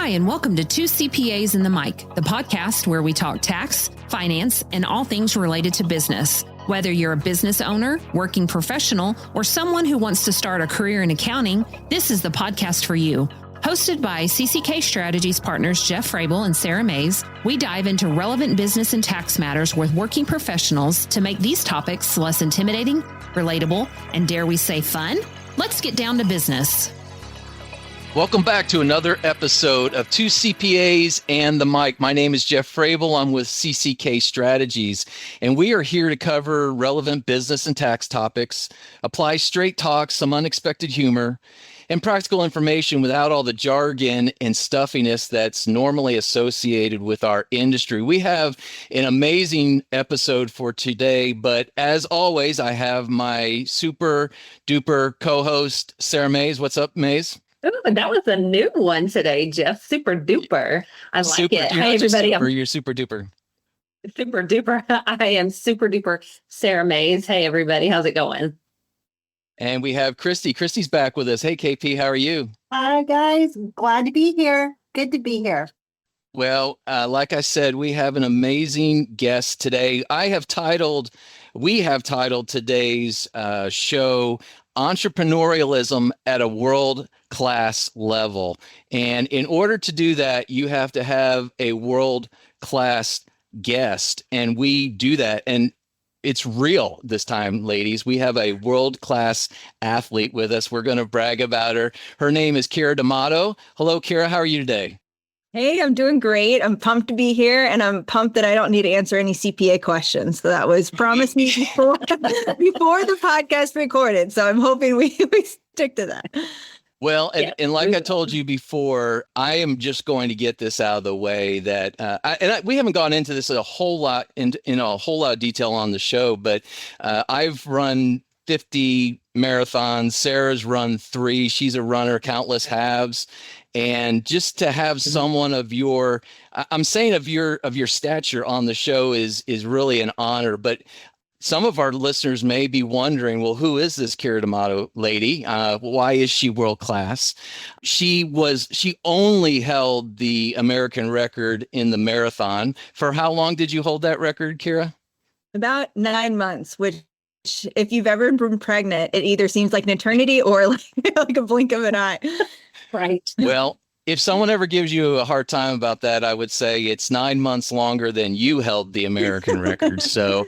Hi, and welcome to Two CPAs in the Mic, the podcast where we talk tax, finance, and all things related to business. Whether you're a business owner, working professional, or someone who wants to start a career in accounting, this is the podcast for you. Hosted by CCK Strategies partners Jeff Frable and Sarah Mays, we dive into relevant business and tax matters with working professionals to make these topics less intimidating, relatable, and dare we say fun? Let's get down to business. Welcome back to another episode of Two CPAs and the Mic. My name is Jeff Frable. I'm with CCK Strategies, and we are here to cover relevant business and tax topics, apply straight talk, some unexpected humor, and practical information without all the jargon and stuffiness that's normally associated with our industry. We have an amazing episode for today, but as always, I have my super duper co-host, Sarah Mays. What's up, Mays? Ooh, that was a new one today, Jeff. Super duper. I like it. Hey, everybody. You're super duper. Super duper. I am super duper Sarah Mays. Hey, everybody. How's it going? And we have Christy. Christy's back with us. Hey, KP, how are you? Hi, guys. Glad to be here. Good to be here. Well, like I said, we have an amazing guest today. We have titled today's show, Entrepreneurialism at a World-Class Level. And in order to do that, you have to have a world-class guest. And we do that. And it's real this time, ladies. We have a world-class athlete with us. We're going to brag about her. Her name is Keira D'Amato. Hello, Keira. How are you today? Hey, I'm doing great. I'm pumped to be here, and I'm pumped that I don't need to answer any CPA questions. So that was promised me before the podcast recorded. So I'm hoping we stick to that. Well, and like I told you before, I am just going to get this out of the way that we haven't gone into this a whole lot in a whole lot of detail on the show, but I've run 50 marathons. Sarah's run 3. She's a runner, countless halves. And just to have someone of your stature on the show is really an honor. But some of our listeners may be wondering, well, who is this Keira D'Amato lady? Why is she world class? She only held the American record in the marathon. For how long did you hold that record, Keira? About 9 months, which if you've ever been pregnant, it either seems like an eternity or like a blink of an eye. Right. Well, if someone ever gives you a hard time about that, I would say it's 9 months longer than you held the American record. So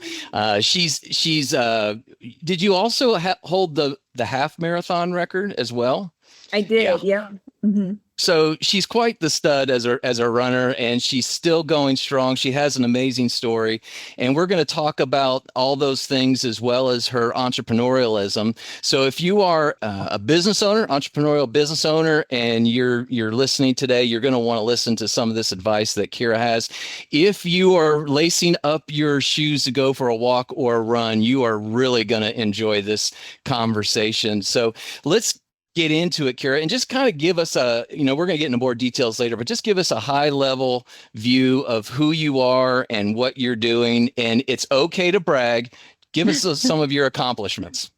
she's did you also hold the half marathon record as well? I did. Yeah. Mm-hmm. So she's quite the stud as a runner, and she's still going strong. She has an amazing story, and we're going to talk about all those things as well as her entrepreneurialism. So if you are a business owner, entrepreneurial business owner, and you're listening today, you're going to want to listen to some of this advice that Keira has. If you are lacing up your shoes to go for a walk or a run, you are really going to enjoy this conversation. So let's get into it, Keira, and just kind of give us we're going to get into more details later, but just give us a high level view of who you are and what you're doing. And it's okay to brag. Give us some of your accomplishments.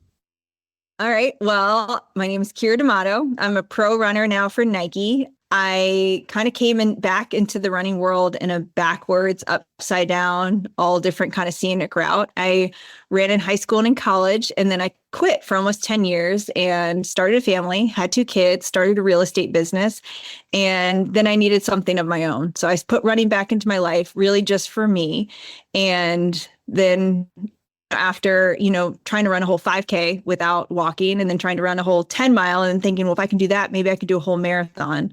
All right. Well, my name is Keira D'Amato. I'm a pro runner now for Nike. I kind of came back into the running world in a backwards, upside down, all different kind of scenic route. I ran in high school and in college, and then I quit for almost 10 years and started a family, had 2 kids, started a real estate business, and then I needed something of my own. So I put running back into my life, really just for me. And then after, trying to run a whole 5K without walking, and then trying to run a whole 10 mile and thinking, well, if I can do that, maybe I could do a whole marathon,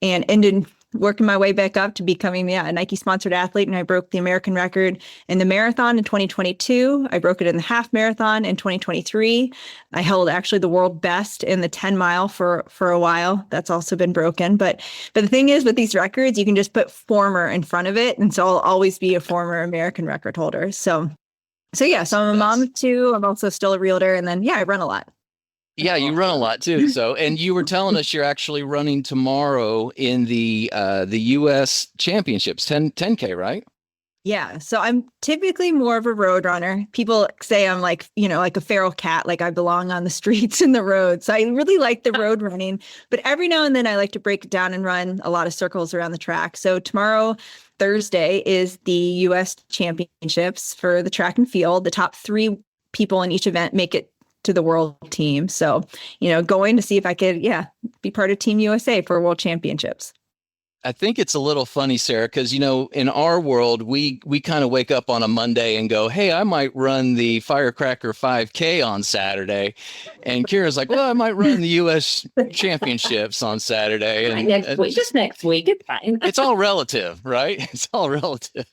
and ended working my way back up to becoming a Nike sponsored athlete. And I broke the American record in the marathon in 2022. I broke it in the half marathon in 2023. I held actually the world best in the 10 mile for a while. That's also been broken. But the thing is, with these records, you can just put former in front of it. And so I'll always be a former American record holder. So I'm a mom of 2. I'm also still a realtor. And then, I run a lot. Yeah, you run a lot too. So, and you were telling us you're actually running tomorrow in the U.S. Championships, 10K, right? Yeah. So I'm typically more of a road runner. People say I'm like, like a feral cat, like I belong on the streets and the roads. So I really like the road running, but every now and then I like to break it down and run a lot of circles around the track. So tomorrow, Thursday, is the US Championships for the track and field. The top 3 people in each event make it to the world team. So, going to see if I could, be part of Team USA for World Championships. I think it's a little funny, Sarah, because, in our world, we kind of wake up on a Monday and go, hey, I might run the Firecracker 5K on Saturday. And Kira's like, well, I might run the U.S. Championships on Saturday. And next week, just next week. It's fine. It's all relative, right? It's all relative.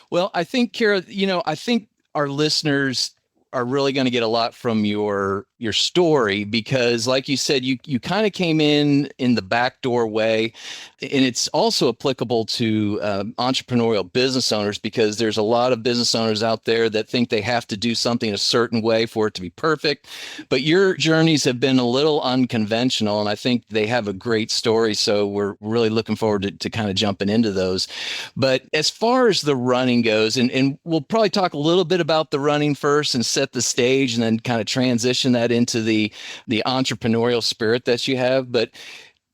Well, I think, Keira, I think our listeners are really going to get a lot from your story, because like you said, you kind of came in the backdoor way, and it's also applicable to entrepreneurial business owners, because there's a lot of business owners out there that think they have to do something a certain way for it to be perfect. But your journeys have been a little unconventional, and I think they have a great story. So we're really looking forward to kind of jumping into those. But as far as the running goes, and we'll probably talk a little bit about the running first and set the stage, and then kind of transition that into the entrepreneurial spirit that you have. But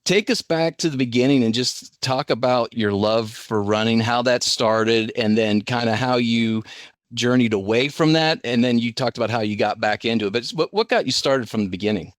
take us back to the beginning and just talk about your love for running, how that started, and then kind of how you journeyed away from that. And then you talked about how you got back into it. But what got you started from the beginning?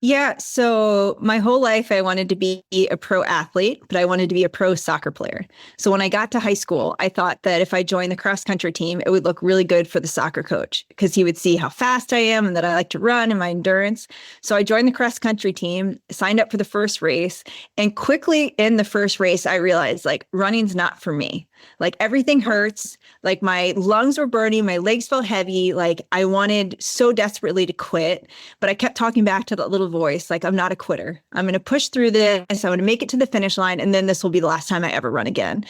Yeah. So my whole life, I wanted to be a pro athlete, but I wanted to be a pro soccer player. So when I got to high school, I thought that if I joined the cross country team, it would look really good for the soccer coach, because he would see how fast I am and that I like to run and my endurance. So I joined the cross country team, signed up for the first race. And quickly in the first race, I realized like running's not for me. Like everything hurts. Like my lungs were burning, my legs felt heavy. Like I wanted so desperately to quit, but I kept talking back to that little voice, like, I'm not a quitter. I'm going to push through this. I'm going to make it to the finish line. And then this will be the last time I ever run again.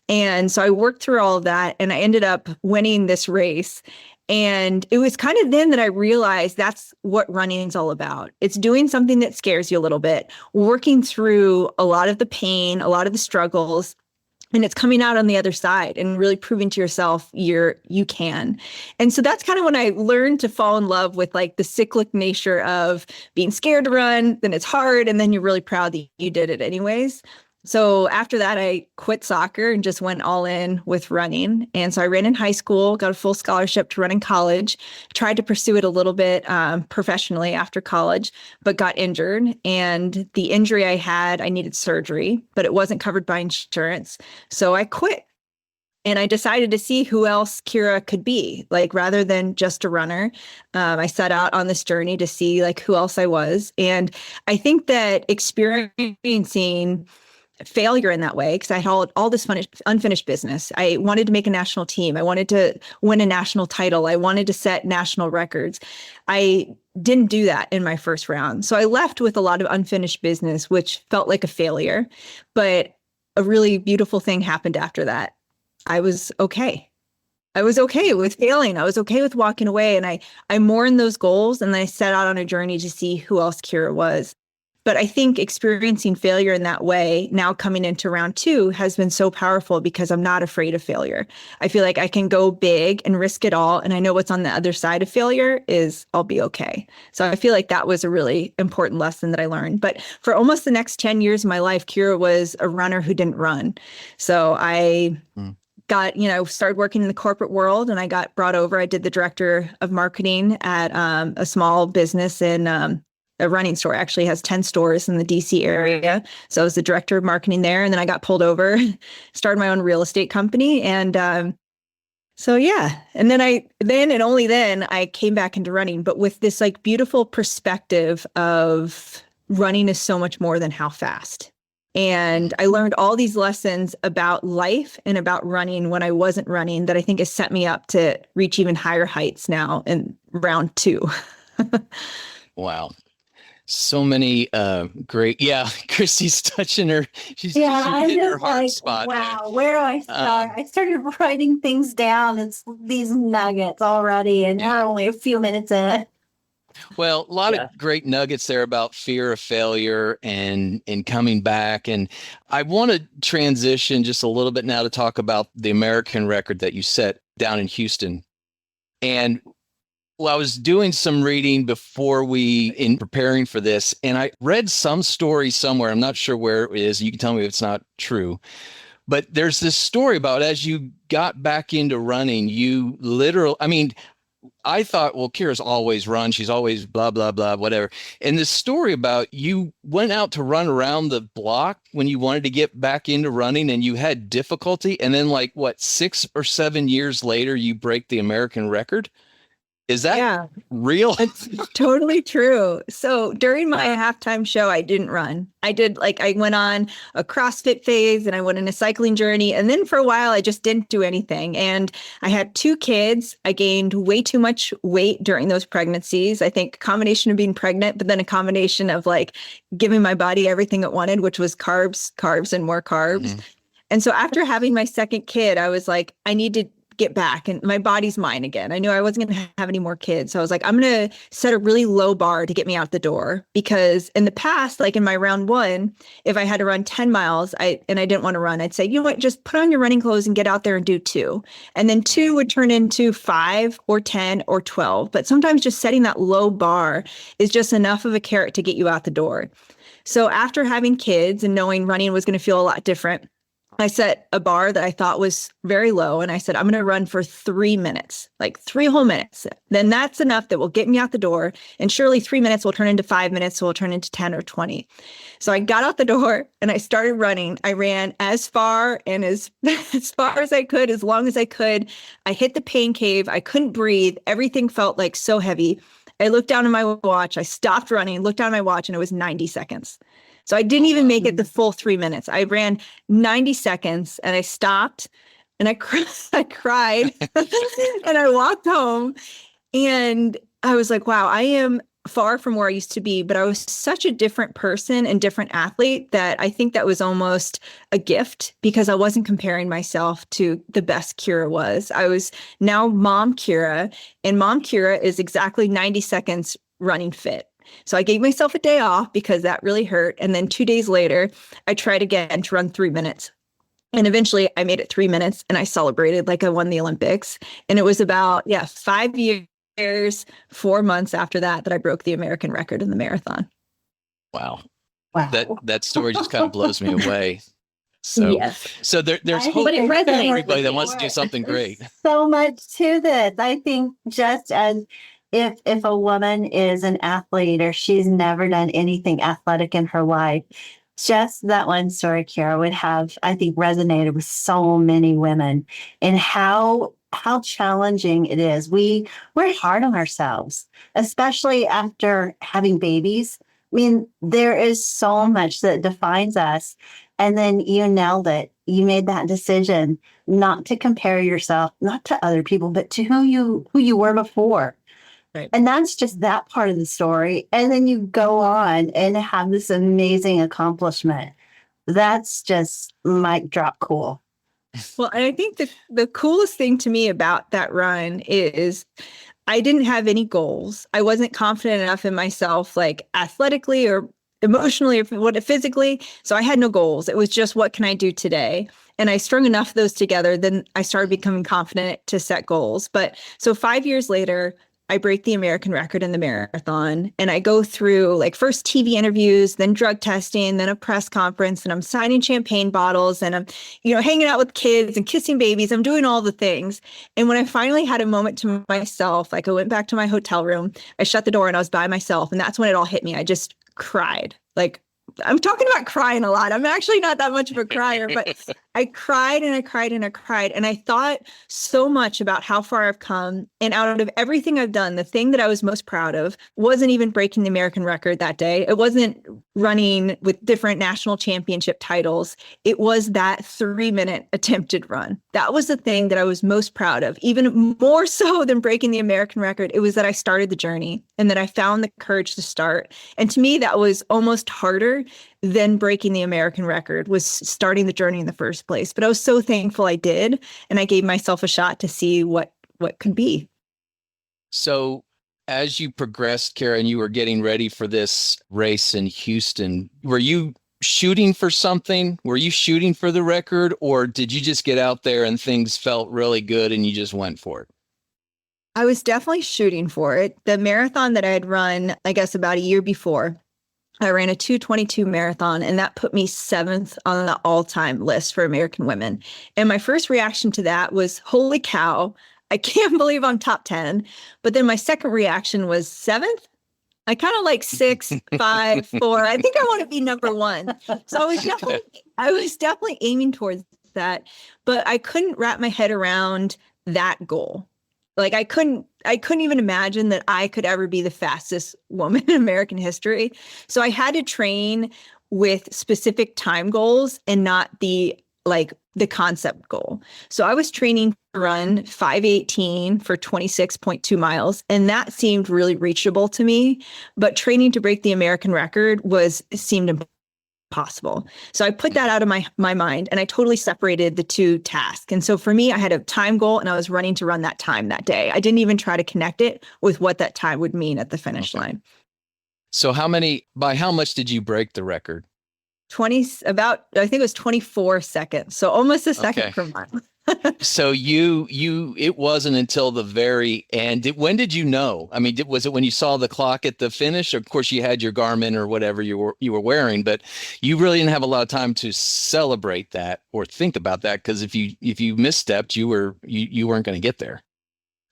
And so I worked through all of that, and I ended up winning this race. And it was kind of then that I realized that's what running is all about. It's doing something that scares you a little bit, working through a lot of the pain, a lot of the struggles, and it's coming out on the other side and really proving to yourself you can. And so that's kind of when I learned to fall in love with like the cyclic nature of being scared to run, then it's hard, and then you're really proud that you did it anyways. So after that, I quit soccer and just went all in with running. And so I ran in high school, got a full scholarship to run in college, tried to pursue it a little bit professionally after college, but got injured. And the injury I had, I needed surgery, but it wasn't covered by insurance. So I quit. And I decided to see who else Keira could be, like rather than just a runner. I set out on this journey to see like who else I was. And I think that experiencing failure in that way, because I had all this unfinished business. I wanted to make a national team. I wanted to win a national title. I wanted to set national records. I didn't do that in my first round. So I left with a lot of unfinished business, which felt like a failure. But a really beautiful thing happened after that. I was okay. I was okay with failing. I was okay with walking away. And I mourned those goals, and then I set out on a journey to see who else Keira was. But I think experiencing failure in that way, now coming into round 2, has been so powerful because I'm not afraid of failure. I feel like I can go big and risk it all. And I know what's on the other side of failure is I'll be okay. So I feel like that was a really important lesson that I learned. But for almost the next 10 years of my life, Keira was a runner who didn't run. So I got, started working in the corporate world, and I got brought over. I did the director of marketing at a small business in a running store. Actually has 10 stores in the DC area. So I was the director of marketing there. And then I got pulled over, started my own real estate company. And so, yeah. And then and only then I came back into running, but with this like beautiful perspective of running is so much more than how fast. And I learned all these lessons about life and about running when I wasn't running that I think has set me up to reach even higher heights now in round 2. Wow. So many great, Christy's touching her. She's I'm hitting her just hard like, spot wow, there. where do I start? I started writing things down. It's these nuggets already, and not only a few minutes in. Well, a lot Yeah. of great nuggets there about fear of failure and coming back. And I want to transition just a little bit now to talk about the American record that you set down in Houston. And well, I was doing some reading in preparing for this, and I read some story somewhere. I'm not sure where it is. You can tell me if it's not true. But there's this story about as you got back into running, you literally, I mean, I thought, well, Keira's always run. She's always blah, blah, blah, whatever. And this story about you went out to run around the block when you wanted to get back into running and you had difficulty. And then, like, what, 6 or 7 years later, you break the American record? Is that real? It's totally true. So during my halftime show, I didn't run. I went on a CrossFit phase and I went on a cycling journey. And then for a while, I just didn't do anything. And I had 2 kids. I gained way too much weight during those pregnancies. I think a combination of being pregnant, but then a combination of like giving my body everything it wanted, which was carbs, and more carbs. Mm-hmm. And so after having my second kid, I was like, I need to get back and my body's mine again. I knew I wasn't going to have any more kids. So I was like, I'm going to set a really low bar to get me out the door, because in the past, like in my round 1, if I had to run 10 miles and I didn't want to run, I'd say, you know what, just put on your running clothes and get out there and do 2. And then 2 would turn into 5 or 10 or 12. But sometimes just setting that low bar is just enough of a carrot to get you out the door. So after having kids and knowing running was going to feel a lot different, I set a bar that I thought was very low. And I said, I'm going to run for 3 minutes, like 3 whole minutes. Then that's enough that will get me out the door. And surely 3 minutes will turn into 5 minutes. So will turn into 10 or 20. So I got out the door and I started running. I ran as far and as far as I could, as long as I could. I hit the pain cave. I couldn't breathe. Everything felt like so heavy. I looked down at my watch. I stopped running, looked down at my watch, and it was 90 seconds. So I didn't even make it the full 3 minutes. I ran 90 seconds and I stopped and I cried and I walked home and I was like, wow, I am far from where I used to be, but I was such a different person and different athlete that I think that was almost a gift, because I wasn't comparing myself to the best Keira was. I was now Mom Keira, and Mom Keira is exactly 90 seconds running fit. So I gave myself a day off because that really hurt. And then 2 days later, I tried again to run 3 minutes. And eventually I made it 3 minutes and I celebrated like I won the Olympics. And it was about, 5 years, 4 months after that I broke the American record in the marathon. Wow. That story just kind of blows me away. So, yes. So there's hope but it for resonates everybody that wants to do something great. So much to this. I think just as if a woman is an athlete or she's never done anything athletic in her life, just that one story, Keira, would have, I think, resonated with so many women, and how challenging it is. We're hard on ourselves, especially after having babies. I mean, there is so much that defines us. And then you nailed it. You made that decision not to compare yourself, not to other people, but to who you were before. Right. And that's just that part of the story. And then you go on and have this amazing accomplishment. That's just mic drop cool. Well, and I think the coolest thing to me about that run is I didn't have any goals. I wasn't confident enough in myself, like athletically or emotionally or physically. So I had no goals. It was just, what can I do today? And I strung enough of those together. Then I started becoming confident to set goals. But so 5 years later, I break the American record in the marathon, and I go through like first TV interviews, then drug testing, then a press conference, and I'm signing champagne bottles, and I'm, hanging out with kids and kissing babies. I'm doing all the things. And when I finally had a moment to myself, like I went back to my hotel room, I shut the door and I was by myself. And that's when it all hit me. I just cried. Like, I'm talking about crying a lot. I'm actually not that much of a crier, but I cried and I cried and I cried. And I thought so much about how far I've come. And out of everything I've done, the thing that I was most proud of wasn't even breaking the American record that day. It wasn't running with different national championship titles. It was that 3-minute attempted run. That was the thing that I was most proud of, even more so than breaking the American record. It was that I started the journey and that I found the courage to start. And to me, that was almost harder than breaking the American record, was starting the journey in the first place. But I was so thankful I did. And I gave myself a shot to see what could be. So as you progressed, Keira, and you were getting ready for this race in Houston, were you shooting for something? Were you shooting for the record, or did you just get out there and things felt really good and you just went for it? I was definitely shooting for it. The marathon that I had run, I guess about a year before, I ran a 2:22 marathon, and that put me 7th on the all-time list for American women. And my first reaction to that was, holy cow, I can't believe I'm top 10. But then my second reaction was 7th? I kind of like 6, 5, 4. I think I want to be number 1. So I was definitely aiming towards that, but I couldn't wrap my head around that goal. Like I couldn't even imagine that I could ever be the fastest woman in American history. So I had to train with specific time goals and not the concept goal. So I was training to run 5:18 for 26.2 miles, and that seemed really reachable to me. But training to break the American record seemed impossible. So I put that out of my mind, and I totally separated the two tasks. And so for me, I had a time goal, and I was running to run that time that day. I didn't even try to connect it with what that time would mean at the finish line. So by how much did you break the record? I think it was 24 seconds. So almost a second per mile. So it wasn't until the very end. When did you know? I mean, was it when you saw the clock at the finish? Of course, you had your Garmin or whatever you were wearing, but you really didn't have a lot of time to celebrate that or think about that, because if you misstepped, you weren't going to get there.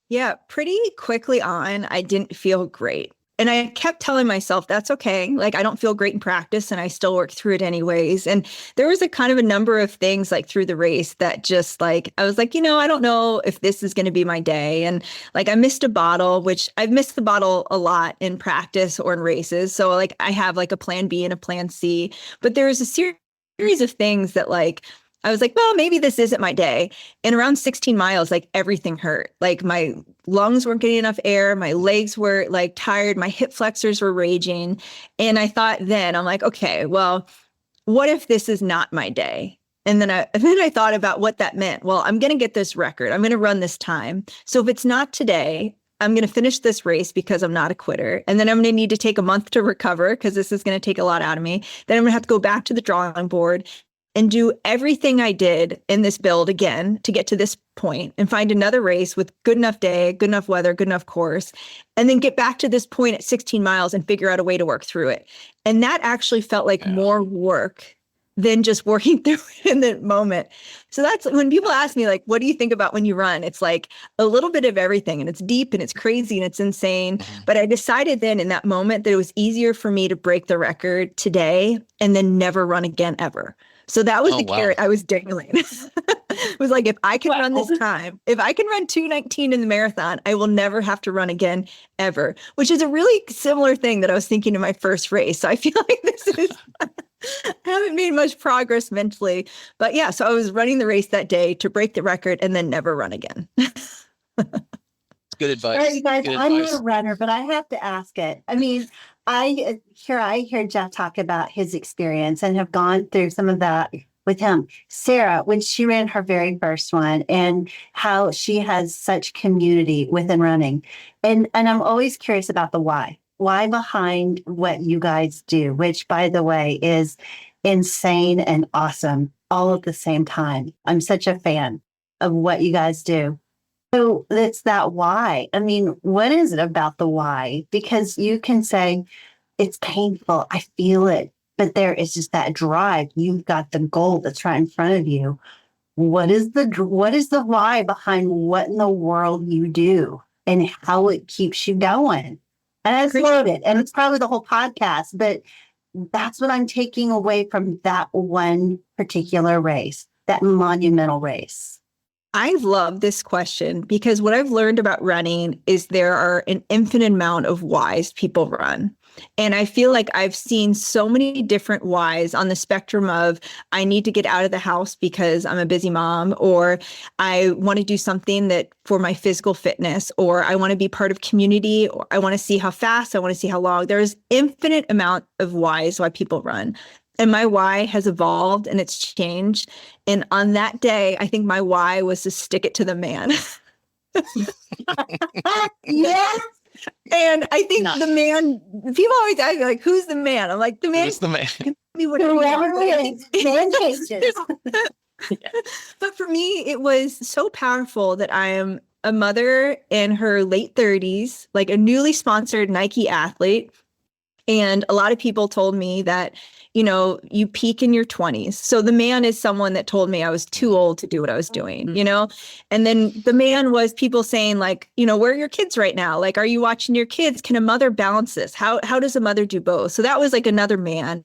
Yeah, pretty quickly on, I didn't feel great. And I kept telling myself, that's okay. Like, I don't feel great in practice, and I still work through it anyways. And there was a kind of a number of things like through the race that just I was like, I don't know if this is going to be my day. And like, I missed a bottle, which I've missed the bottle a lot in practice or in races. So like, I have like a plan B and a plan C, but there was a series of things that I was like, well, maybe this isn't my day. And around 16 miles, like everything hurt. Like my lungs weren't getting enough air. My legs were tired. My hip flexors were raging. And I thought I'm like, okay, well, what if this is not my day? And then I thought about what that meant. Well, I'm going to get this record. I'm going to run this time. So if it's not today, I'm going to finish this race because I'm not a quitter. And then I'm going to need to take a month to recover because this is going to take a lot out of me. Then I'm going to have to go back to the drawing board and do everything I did in this build again to get to this point and find another race with good enough day, good enough weather, good enough course, and then get back to this point at 16 miles and figure out a way to work through it. And that actually felt like more work than just working through it in the moment. So that's when people ask me, what do you think about when you run? It's like a little bit of everything, and it's deep and it's crazy and it's insane. But I decided then in that moment that it was easier for me to break the record today and then never run again ever. So that was the carrot I was dangling. It was like, if I can run this time, if I can run 2:19 in the marathon, I will never have to run again ever, which is a really similar thing that I was thinking in my first race. So I feel like I haven't made much progress mentally. But yeah, so I was running the race that day to break the record and then never run again. Good advice. All right, you guys, I'm not a runner, but I have to ask it. I mean, I hear Jeff talk about his experience and have gone through some of that with him. Sarah, when she ran her very first one, and how she has such community within running. And I'm always curious about the why behind what you guys do, which, by the way, is insane and awesome all at the same time. I'm such a fan of what you guys do. So it's that why. I mean, what is it about the why? Because you can say, it's painful, I feel it, but there is just that drive. You've got the goal that's right in front of you. What is the why behind what in the world you do and how it keeps you going? And I love it. And it's probably the whole podcast, but that's what I'm taking away from that one particular race, that monumental race. I love this question because what I've learned about running is there are an infinite amount of whys people run. And I feel like I've seen so many different whys on the spectrum of I need to get out of the house because I'm a busy mom, or I want to do something that for my physical fitness, or I want to be part of community, or I want to see how fast, I want to see how long. There's infinite amount of whys why people run. And my why has evolved and it's changed. And on that day, I think my why was to stick it to the man. Yes. And I think Nice. the man, people always ask me, like, who's the man? I'm like, the man. Who's the man? Can be whatever you Whoever want. it is, man changes. But for me, it was so powerful that I am a mother in her late 30s, like a newly sponsored Nike athlete. And a lot of people told me that, you peak in your 20s. So the man is someone that told me I was too old to do what I was doing, And then the man was people saying like, where are your kids right now? Like, are you watching your kids? Can a mother balance this? How does a mother do both? So that was like another man.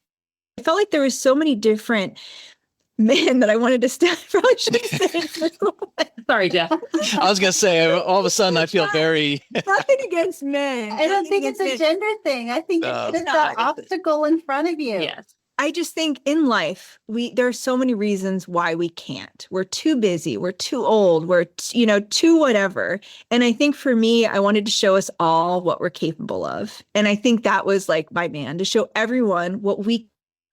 I felt like there was so many different men that I wanted to step. Probably should say. Sorry, Jeff. I was going to say, all of a sudden, I feel very. Nothing against men. I don't think it's a gender thing. I think it's just the obstacle in front of you. Yes. I just think in life, there are so many reasons why we can't. We're too busy. We're too old. We're, too whatever. And I think for me, I wanted to show us all what we're capable of. And I think that was like my man, to show everyone what we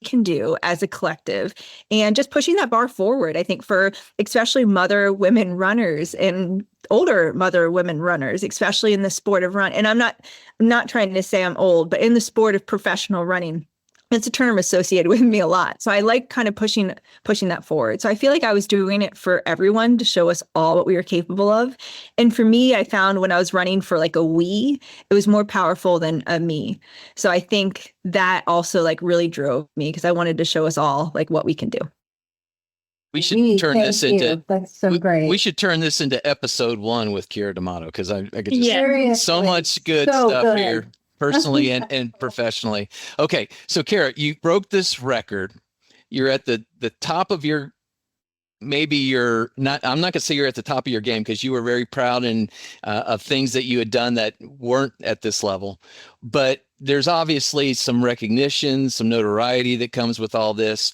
can do as a collective and just pushing that bar forward. I think for especially mother women runners and older mother women runners, especially in the sport of run. And I'm not trying to say I'm old, but in the sport of professional running, it's a term associated with me a lot. So I like kind of pushing that forward. So I feel like I was doing it for everyone to show us all what we were capable of. And for me, I found when I was running for like a we, it was more powerful than a me. So I think that also like really drove me because I wanted to show us all like what we can do. We should turn this into. That's so great. We should turn this into episode 1 with Keira D'Amato because I could just Yeah. so much good So stuff good. here. Personally and professionally. Okay, so Keira, you broke this record. You're at the top of your, maybe you're not, I'm not gonna say you're at the top of your game because you were very proud of things that you had done that weren't at this level. But there's obviously some recognition, some notoriety that comes with all this.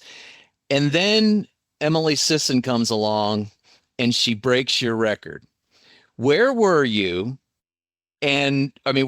And then Emily Sisson comes along and she breaks your record. Where were you? And I mean,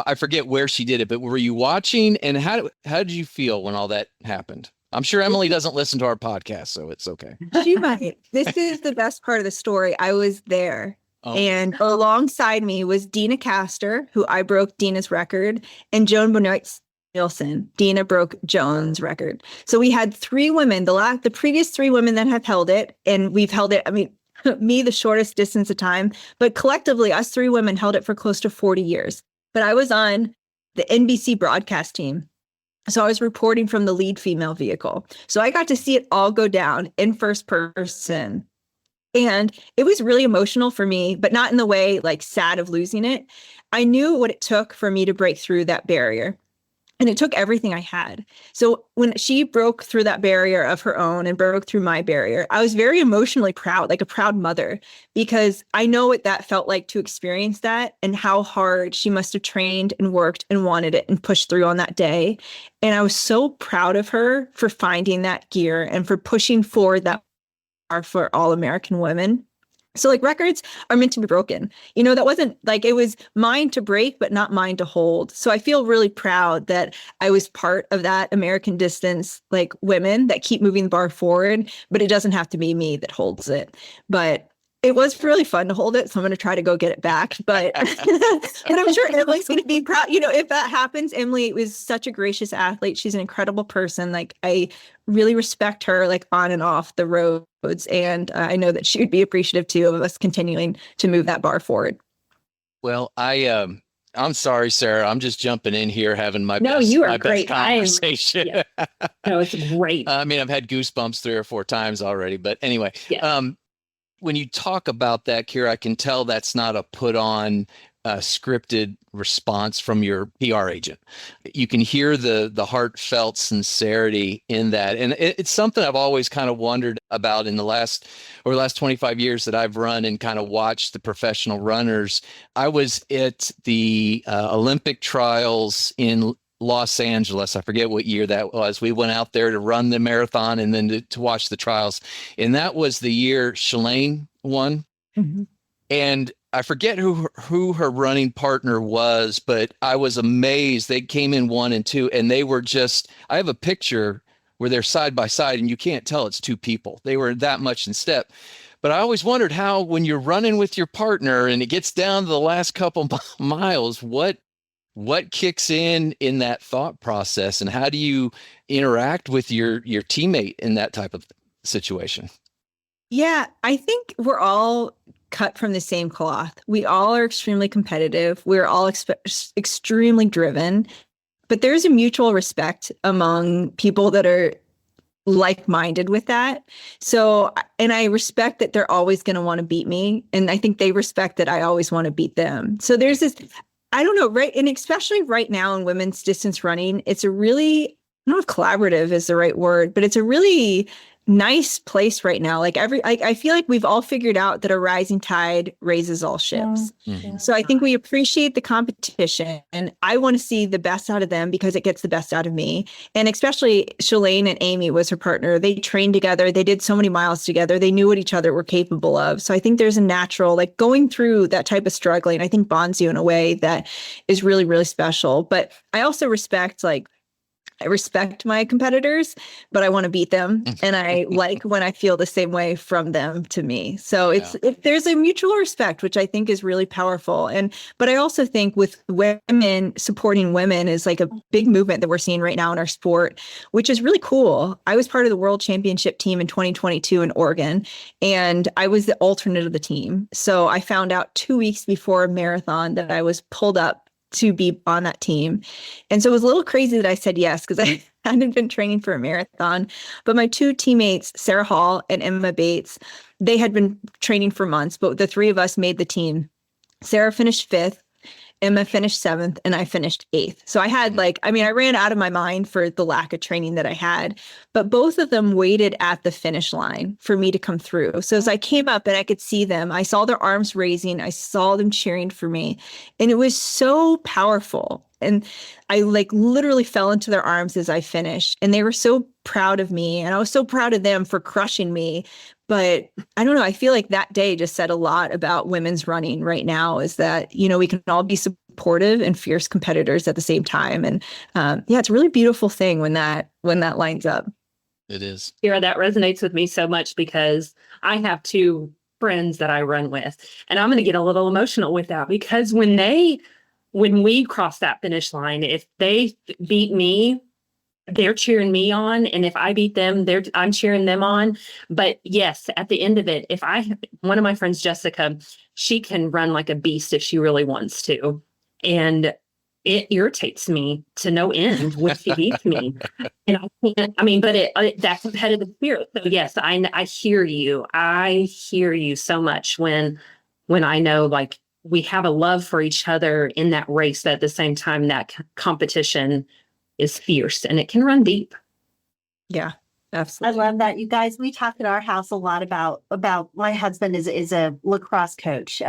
I forget where she did it, but were you watching? And how did you feel when all that happened? I'm sure Emily doesn't listen to our podcast, so it's okay. She might. This is the best part of the story. I was there. Oh. And alongside me was Dina Castor, who I broke Dina's record, and Joan Benoit Nielsen. Dina broke Joan's record. So we had 3 women, the previous 3 women that have held it, and we've held it, I mean, me, the shortest distance of time, but collectively, us 3 women held it for close to 40 years. But I was on the NBC broadcast team. So I was reporting from the lead female vehicle. So I got to see it all go down in first person. And it was really emotional for me, but not in the way like sad of losing it. I knew what it took for me to break through that barrier. And it took everything I had. So when she broke through that barrier of her own and broke through my barrier, I was very emotionally proud, like a proud mother, because I know what that felt like to experience that and how hard she must have trained and worked and wanted it and pushed through on that day. And I was so proud of her for finding that gear and for pushing forward that bar for all American women. So like records are meant to be broken. That wasn't like it was mine to break, but not mine to hold. So I feel really proud that I was part of that American distance, like women that keep moving the bar forward, but it doesn't have to be me that holds it. But it was really fun to hold it. So I'm going to try to go get it back. But, but I'm sure Emily's going to be proud. If that happens, Emily was such a gracious athlete. She's an incredible person. Like I really respect her, like on and off the roads. And I know that she would be appreciative too of us continuing to move that bar forward. Well, I'm sorry, Sarah. I'm just jumping in here having my you are my great. best conversation. No, it's great. I mean, I've had goosebumps 3 or 4 times already. But anyway, when you talk about that, Keira, I can tell that's not a put on scripted response from your PR agent. You can hear the heartfelt sincerity in that. And it's something I've always kind of wondered about in the last 25 years that I've run and kind of watched the professional runners. I was at the Olympic trials in Los Angeles. I forget what year that was. We went out there to run the marathon and then to watch the trials. And that was the year Shalane won. Mm-hmm. And I forget who her running partner was, but I was amazed. They came in 1 and 2 and they were just, I have a picture where they're side by side and you can't tell it's two people. They were that much in step. But I always wondered how, when you're running with your partner and it gets down to the last couple miles, what kicks in that thought process, and how do you interact with your teammate in that type of situation? Yeah, I think we're all cut from the same cloth. We all are extremely competitive. We're all extremely driven, but there's a mutual respect among people that are like-minded with that. So, and I respect that they're always going to want to beat me. And I think they respect that I always want to beat them. So there's this, I don't know, right? And especially right now in women's distance running, it's a really, I don't know if collaborative is the right word, but it's a really nice place right now. Like I feel like we've all figured out that a rising tide raises all ships. Mm-hmm. So I think we appreciate the competition, and I want to see the best out of them because it gets the best out of me. And especially Shalane and Amy was her partner. They trained together. They did so many miles together. They knew what each other were capable of. So I think there's a natural, like, going through that type of struggling, I think bonds you in a way that is really, really special. But I also respect, I respect my competitors, but I want to beat them. And I like when I feel the same way from them to me. So there's a mutual respect, which I think is really powerful. But I also think with women, supporting women is like a big movement that we're seeing right now in our sport, which is really cool. I was part of the World Championship team in 2022 in Oregon, and I was the alternate of the team. So I found out 2 weeks before a marathon that I was pulled up to be on that team. And so it was a little crazy that I said yes, because I hadn't been training for a marathon. But my two teammates, Sarah Hall and Emma Bates, they had been training for months, but the three of us made the team. Sarah finished 5th, Emma finished 7th, and I finished 8th. So I had I ran out of my mind for the lack of training that I had, but both of them waited at the finish line for me to come through. So as I came up and I could see them, I saw their arms raising, I saw them cheering for me, and it was so powerful. And I literally fell into their arms as I finished, and they were so proud of me, and I was so proud of them for crushing me. But I don't know, I feel like that day just said a lot about women's running right now, is that, we can all be supportive and fierce competitors at the same time. And it's a really beautiful thing when that lines up. It is. Keira, that resonates with me so much because I have two friends that I run with, and I'm going to get a little emotional with that, because when we cross that finish line, if they beat me, they're cheering me on. And if I beat them, I'm cheering them on. But yes, at the end of it, one of my friends, Jessica, she can run like a beast if she really wants to. And it irritates me to no end when she beats me. And that competitive spirit. So yes, I hear you. I hear you so much when I know, we have a love for each other in that race, but at the same time, that competition is fierce and it can run deep. Yeah, absolutely. I love that. You guys, we talk at our house a lot about my husband is a lacrosse coach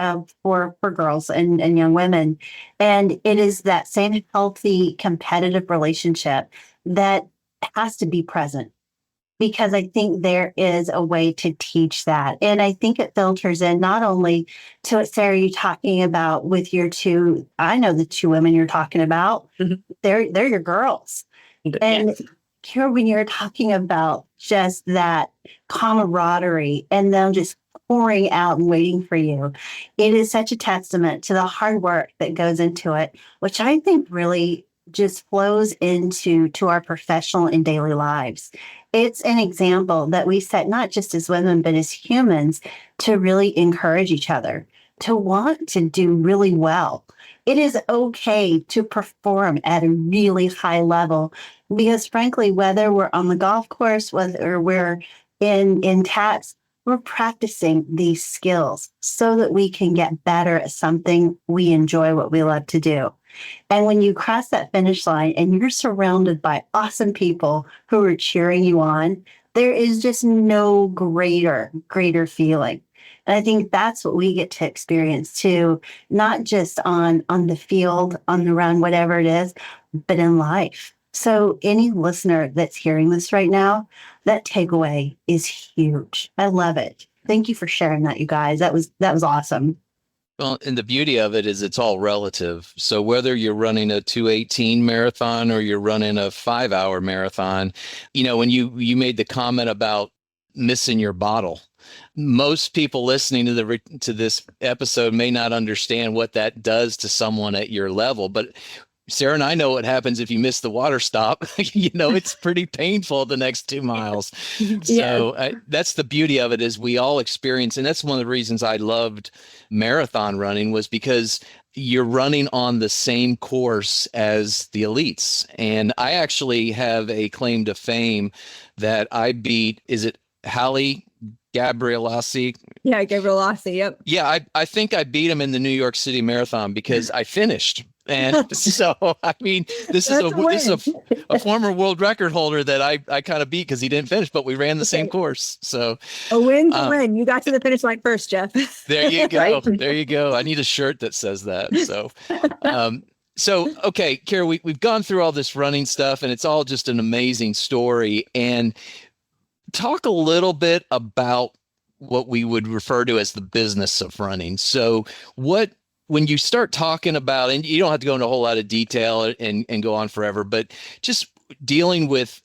for girls and young women. And it is that same healthy competitive relationship that has to be present, because I think there is a way to teach that. And I think it filters in not only to what, Sarah, you're talking about with your two, I know the two women you're talking about, they're your girls. And here, when you're talking about just that camaraderie and them just pouring out and waiting for you, it is such a testament to the hard work that goes into it, which I think really just flows into our professional and daily lives. It's an example that we set, not just as women, but as humans, to really encourage each other, to want to do really well. It is okay to perform at a really high level, because frankly, whether we're on the golf course, whether we're in tax, we're practicing these skills so that we can get better at something we enjoy, what we love to do. And when you cross that finish line and you're surrounded by awesome people who are cheering you on, there is just no greater feeling. And I think that's what we get to experience too, not just on the field, on the run, whatever it is, but in life. So any listener that's hearing this right now, that takeaway is huge. I love it. Thank you for sharing that, you guys. That was awesome. Well, and the beauty of it is it's all relative. So whether you're running a 2:18 marathon or you're running a 5-hour marathon, when you made the comment about missing your bottle, most people listening to this episode may not understand what that does to someone at your level, but Sarah and I know what happens if you miss the water stop. It's pretty painful the next 2 miles. So that's the beauty of it, is we all experience, and that's one of the reasons I loved marathon running, was because you're running on the same course as the elites. And I actually have a claim to fame that I beat, is it Hallie Gabrielasi? Yeah, Gabrielasi, yep. Yeah, I think I beat him in the New York City Marathon because I finished. And so, I mean, this is a former world record holder that I kind of beat because he didn't finish, but we ran the same course. So a win's a win. You got to the finish line first, Jeff. There you go. Right? There you go. I need a shirt that says that. So, okay, Keira, we've gone through all this running stuff, and it's all just an amazing story. And talk a little bit about what we would refer to as the business of running. So when you start talking about, and you don't have to go into a whole lot of detail and go on forever, but just dealing with,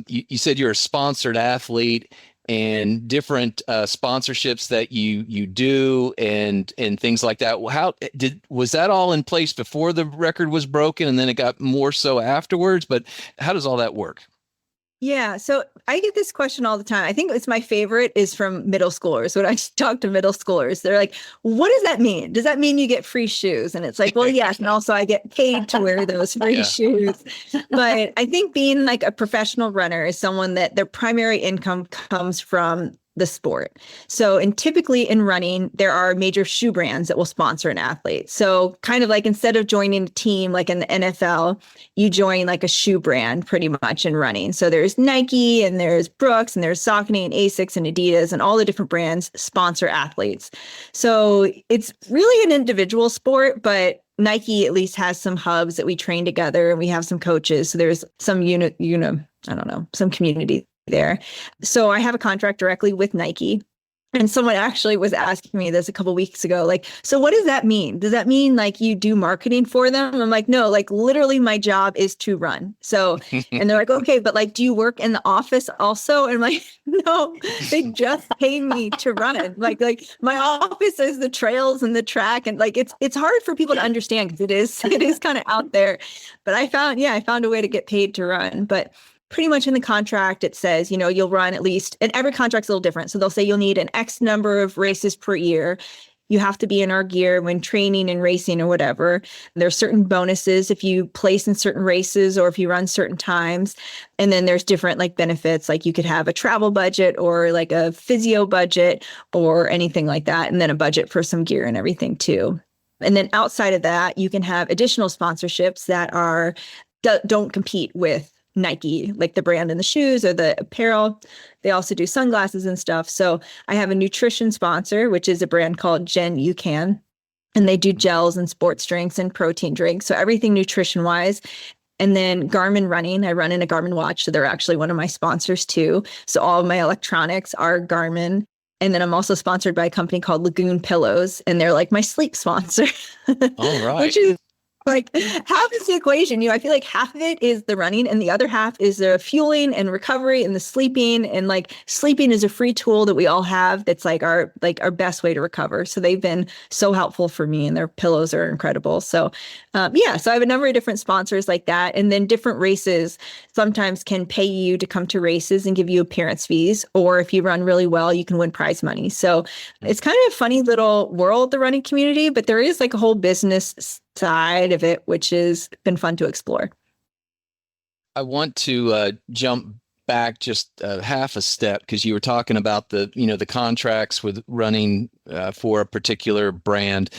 you said you're a sponsored athlete and different sponsorships that you do and things like that. Was that all in place before the record was broken and then it got more so afterwards? But how does all that work? Yeah. So I get this question all the time. I think it's my favorite is from middle schoolers. When I talk to middle schoolers, they're like, what does that mean? Does that mean you get free shoes? And it's like, well, yes. And also I get paid to wear those free shoes. But I think being like a professional runner is someone that their primary income comes from the sport. So, and typically in running, there are major shoe brands that will sponsor an athlete. So kind of like instead of joining a team like in the NFL, you join like a shoe brand pretty much in running. So there's Nike and there's Brooks and there's Saucony and Asics and Adidas and all the different brands sponsor athletes. So it's really an individual sport, but Nike at least has some hubs that we train together and we have some coaches. So there's some some community there. So I have a contract directly with Nike. And someone actually was asking me this a couple of weeks ago, like, so what does that mean? Does that mean like you do marketing for them? I'm like, no, like literally my job is to run. So, and they're like, okay, but like, do you work in the office also? And I'm like, no, they just pay me to run. Like my office is the trails and the track. And like, it's hard for people to understand because it is kind of out there, but I found a way to get paid to run. But pretty much in the contract, it says, you'll run at least, and every contract's a little different. So they'll say you'll need an X number of races per year. You have to be in our gear when training and racing or whatever. There's certain bonuses if you place in certain races or if you run certain times. And then there's different like benefits, like you could have a travel budget or like a physio budget or anything like that. And then a budget for some gear and everything too. And then outside of that, you can have additional sponsorships that don't compete with Nike, like the brand and the shoes or the apparel. They also do sunglasses and stuff. So I have a nutrition sponsor, which is a brand called Gen UCAN, and they do gels and sports drinks and protein drinks. So everything nutrition wise. And then Garmin running, I run in a Garmin watch. So they're actually one of my sponsors too. So all of my electronics are Garmin. And then I'm also sponsored by a company called Lagoon Pillows, and they're like my sleep sponsor. All right. Which is like half is the equation. I feel like half of it is the running and the other half is the fueling and recovery and the sleeping. And like sleeping is a free tool that we all have. That's like our best way to recover. So they've been so helpful for me and their pillows are incredible. So so I have a number of different sponsors like that. And then different races sometimes can pay you to come to races and give you appearance fees. Or if you run really well, you can win prize money. So it's kind of a funny little world, the running community, but there is like a whole business side of it, which has been fun to explore. I want to jump back just half a step because you were talking about the contracts with running for a particular brand,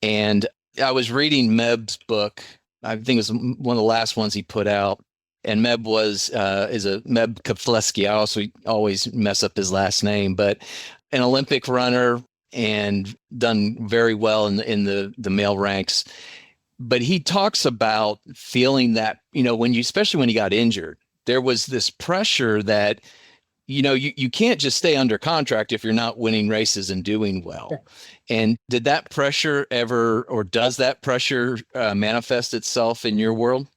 and I was reading Meb's book. I think it was one of the last ones he put out, and Meb is a Meb Keflezighi. I also always mess up his last name, but an Olympic runner and done very well in the male ranks. But he talks about feeling that, especially when he got injured, there was this pressure that you can't just stay under contract if you're not winning races and doing well. And did that pressure ever, or does that pressure manifest itself in your world?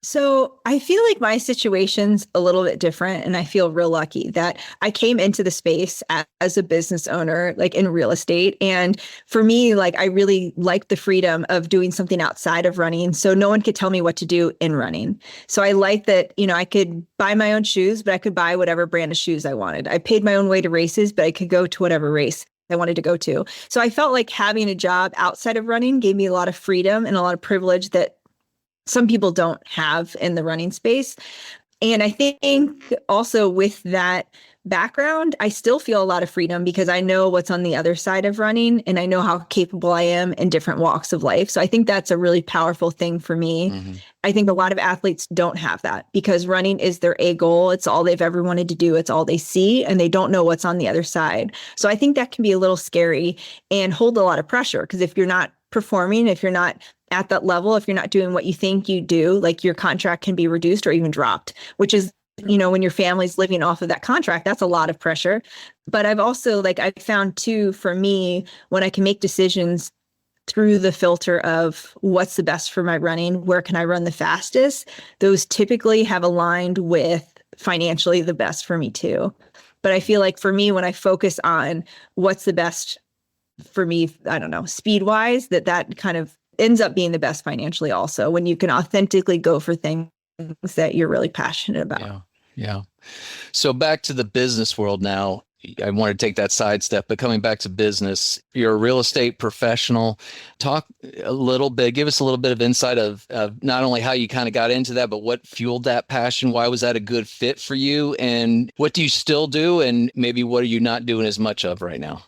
So I feel like my situation's a little bit different, and I feel real lucky that I came into the space as a business owner, like in real estate. And for me, like I really like the freedom of doing something outside of running. So no one could tell me what to do in running. So I like that, I could buy my own shoes, but I could buy whatever brand of shoes I wanted. I paid my own way to races, but I could go to whatever race I wanted to go to. So I felt like having a job outside of running gave me a lot of freedom and a lot of privilege that some people don't have in the running space. And I think also with that background, I still feel a lot of freedom because I know what's on the other side of running and I know how capable I am in different walks of life. So I think that's a really powerful thing for me. Mm-hmm. I think a lot of athletes don't have that because running is their A goal. It's all they've ever wanted to do. It's all they see, and they don't know what's on the other side. So I think that can be a little scary and hold a lot of pressure because if you're not performing, if you're not at that level, if you're not doing what you think you do, like your contract can be reduced or even dropped, which is, when your family's living off of that contract, that's a lot of pressure. But I've also, I found too, for me, when I can make decisions through the filter of what's the best for my running, where can I run the fastest, those typically have aligned with financially the best for me too. But I feel like for me, when I focus on what's the best for me, I don't know, speed wise, that kind of ends up being the best financially also when you can authentically go for things that you're really passionate about. Yeah. So back to the business world now. I want to take that sidestep, but coming back to business, you're a real estate professional. Talk a little bit, give us a little bit of insight of not only how you kind of got into that, but what fueled that passion. Why was that a good fit for you? And what do you still do? And maybe what are you not doing as much of right now?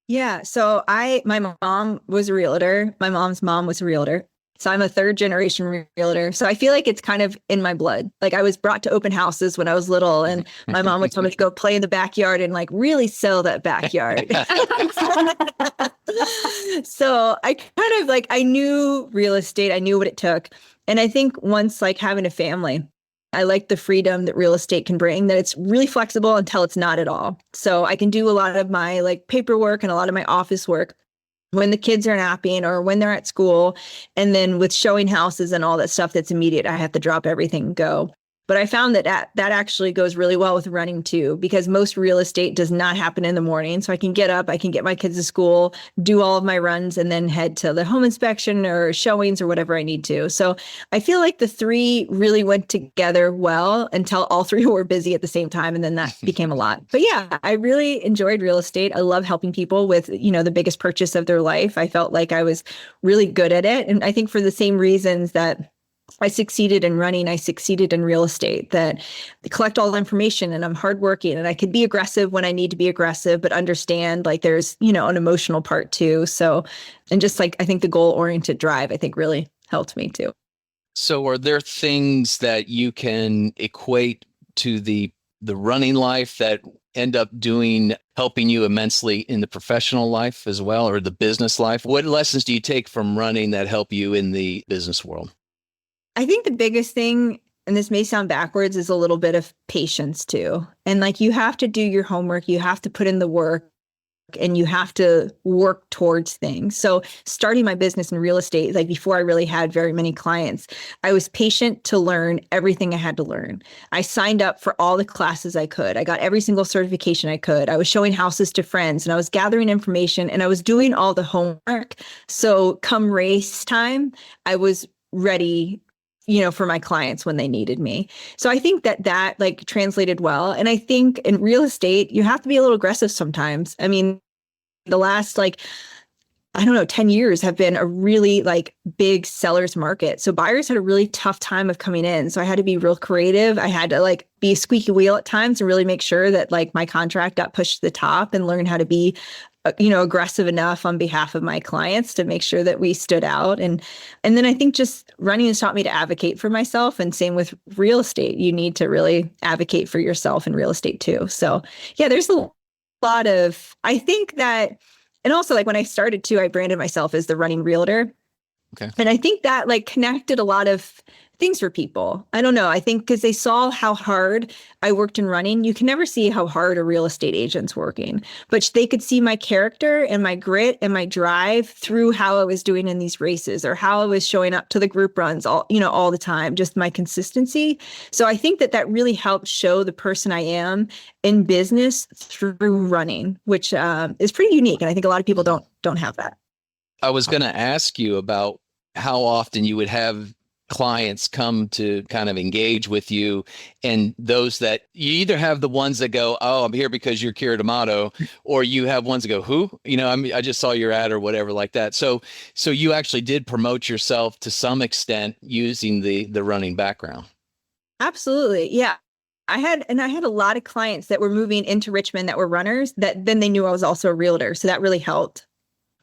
Yeah. So my mom was a realtor. My mom's mom was a realtor. So I'm a third generation realtor. So I feel like it's kind of in my blood. Like I was brought to open houses when I was little and my mom would tell me to go play in the backyard and really sell that backyard. So I kind of I knew real estate. I knew what it took. And I think once having a family, I like the freedom that real estate can bring, that it's really flexible until it's not at all. So I can do a lot of my paperwork and a lot of my office work when the kids are napping or when they're at school. And then with showing houses and all that stuff that's immediate, I have to drop everything and go. But I found that actually goes really well with running too, because most real estate does not happen in the morning. So I can get up, I can get my kids to school, do all of my runs, and then head to the home inspection or showings or whatever I need to. So I feel like the three really went together well until all three were busy at the same time. And then that became a lot. But yeah, I really enjoyed real estate. I love helping people with, the biggest purchase of their life. I felt like I was really good at it. And I think for the same reasons that I succeeded in running, I succeeded in real estate, that I collect all the information and I'm hardworking and I can be aggressive when I need to be aggressive, but understand there's, an emotional part too. So, and just I think the goal-oriented drive, I think really helped me too. So are there things that you can equate to the running life that end up helping you immensely in the professional life as well, or the business life? What lessons do you take from running that help you in the business world? I think the biggest thing, and this may sound backwards, is a little bit of patience too. And you have to do your homework, you have to put in the work, and you have to work towards things. So starting my business in real estate, before I really had very many clients, I was patient to learn everything I had to learn. I signed up for all the classes I could. I got every single certification I could. I was showing houses to friends and I was gathering information and I was doing all the homework. So come race time, I was ready for my clients when they needed me. So I think that translated well. And I think in real estate, you have to be a little aggressive sometimes. I mean, the last 10 years have been a really big seller's market. So buyers had a really tough time of coming in. So I had to be real creative. I had to be a squeaky wheel at times and really make sure that my contract got pushed to the top and learn how to be aggressive enough on behalf of my clients to make sure that we stood out. And then I think just running has taught me to advocate for myself, and same with real estate. You need to really advocate for yourself in real estate too. So yeah, there's a lot of, I think that, and also when I started too, I branded myself as the running realtor. Okay. And I think that like connected a lot of things for people. I don't know. I think because they saw how hard I worked in running. You can never see how hard a real estate agent's working, but they could see my character and my grit and my drive through how I was doing in these races or how I was showing up to the group runs all the time, just my consistency. So I think that really helped show the person I am in business through running, which is pretty unique. And I think a lot of people don't have that. I was going to ask you about how often you would have clients come to kind of engage with you, and those that you either have the ones that go, "Oh, I'm here because you're Keira D'Amato," or you have ones that go, "Who?" I mean, I just saw your ad or whatever like that. So you actually did promote yourself to some extent using the running background. Absolutely. Yeah. I had a lot of clients that were moving into Richmond that were runners that then they knew I was also a realtor. So that really helped.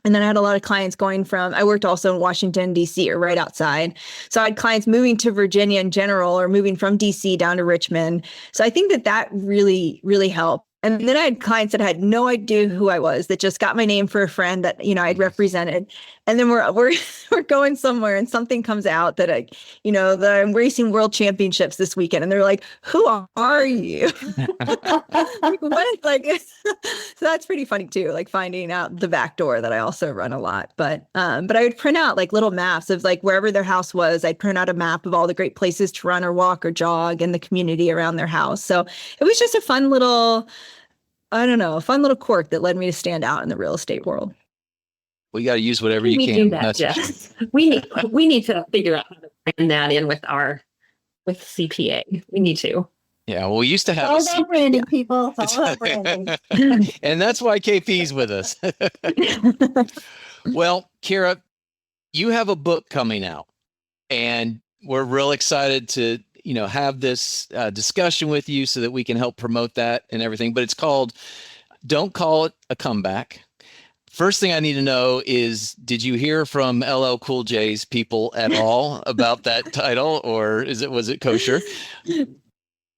And then I had a lot of clients I worked also in Washington, D.C. or right outside. So I had clients moving to Virginia in general or moving from D.C. down to Richmond. So I think that really, really helped. And then I had clients that had no idea who I was, that just got my name for a friend that, I'd represented. And then we're going somewhere and something comes out that that I'm racing world championships this weekend. And they're like, "Who are you?" Like, what? Like, so that's pretty funny too, like finding out the back door that I also run a lot. But I would print out like little maps of like wherever their house was. I'd print out a map of all the great places to run or walk or jog in the community around their house. So it was just a fun little quirk that led me to stand out in the real estate world. Well, you got to use whatever you can. Do that, Jess. We need to figure out how to bring that in with CPA. We need to. Yeah, well, we used to have all about branding, people. It's all about branding. And that's why KP's with us. Well, Keira, you have a book coming out, and we're real excited to have this discussion with you so that we can help promote that and everything. But it's called "Don't Call It a Comeback." First thing I need to know is, did you hear from LL Cool J's people at all about that title, or was it kosher?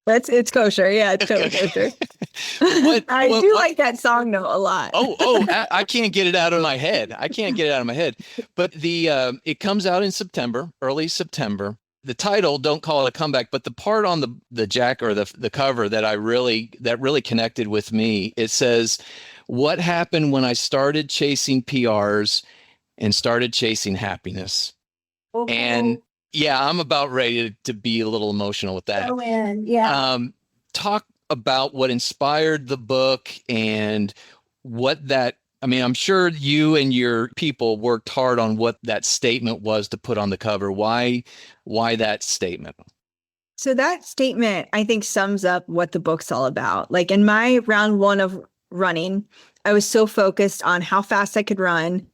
It's kosher. Yeah, it's totally kosher. I do like that song though a lot. I can't get it out of my head. But it comes out in September, early September. The title, "Don't Call It a Comeback," but the part on the jack or the cover that really connected with me, it says, "What happened when I started chasing PRs and started chasing happiness?" Oh. And yeah, I'm about ready to be a little emotional with that. Oh, man. Yeah. Talk about what inspired the book and what that, I mean, I'm sure you and your people worked hard on what that statement was to put on the cover. Why that statement? So that statement, I think, sums up what the book's all about. Like in my round one of running, I was so focused on how fast I could run,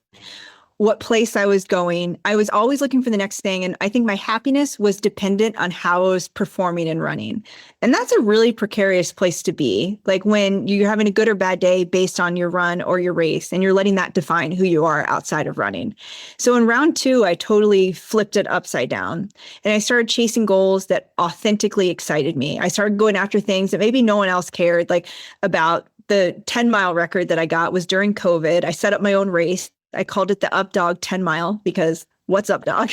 what place I was going. I was always looking for the next thing. And I think my happiness was dependent on how I was performing and running. And that's a really precarious place to be. Like when you're having a good or bad day based on your run or your race, and you're letting that define who you are outside of running. So in round two, I totally flipped it upside down. And I started chasing goals that authentically excited me. I started going after things that maybe no one else cared, like about the 10-mile record that I got was during COVID. I set up my own race. I called it the Up Dog 10 mile because what's up, dog?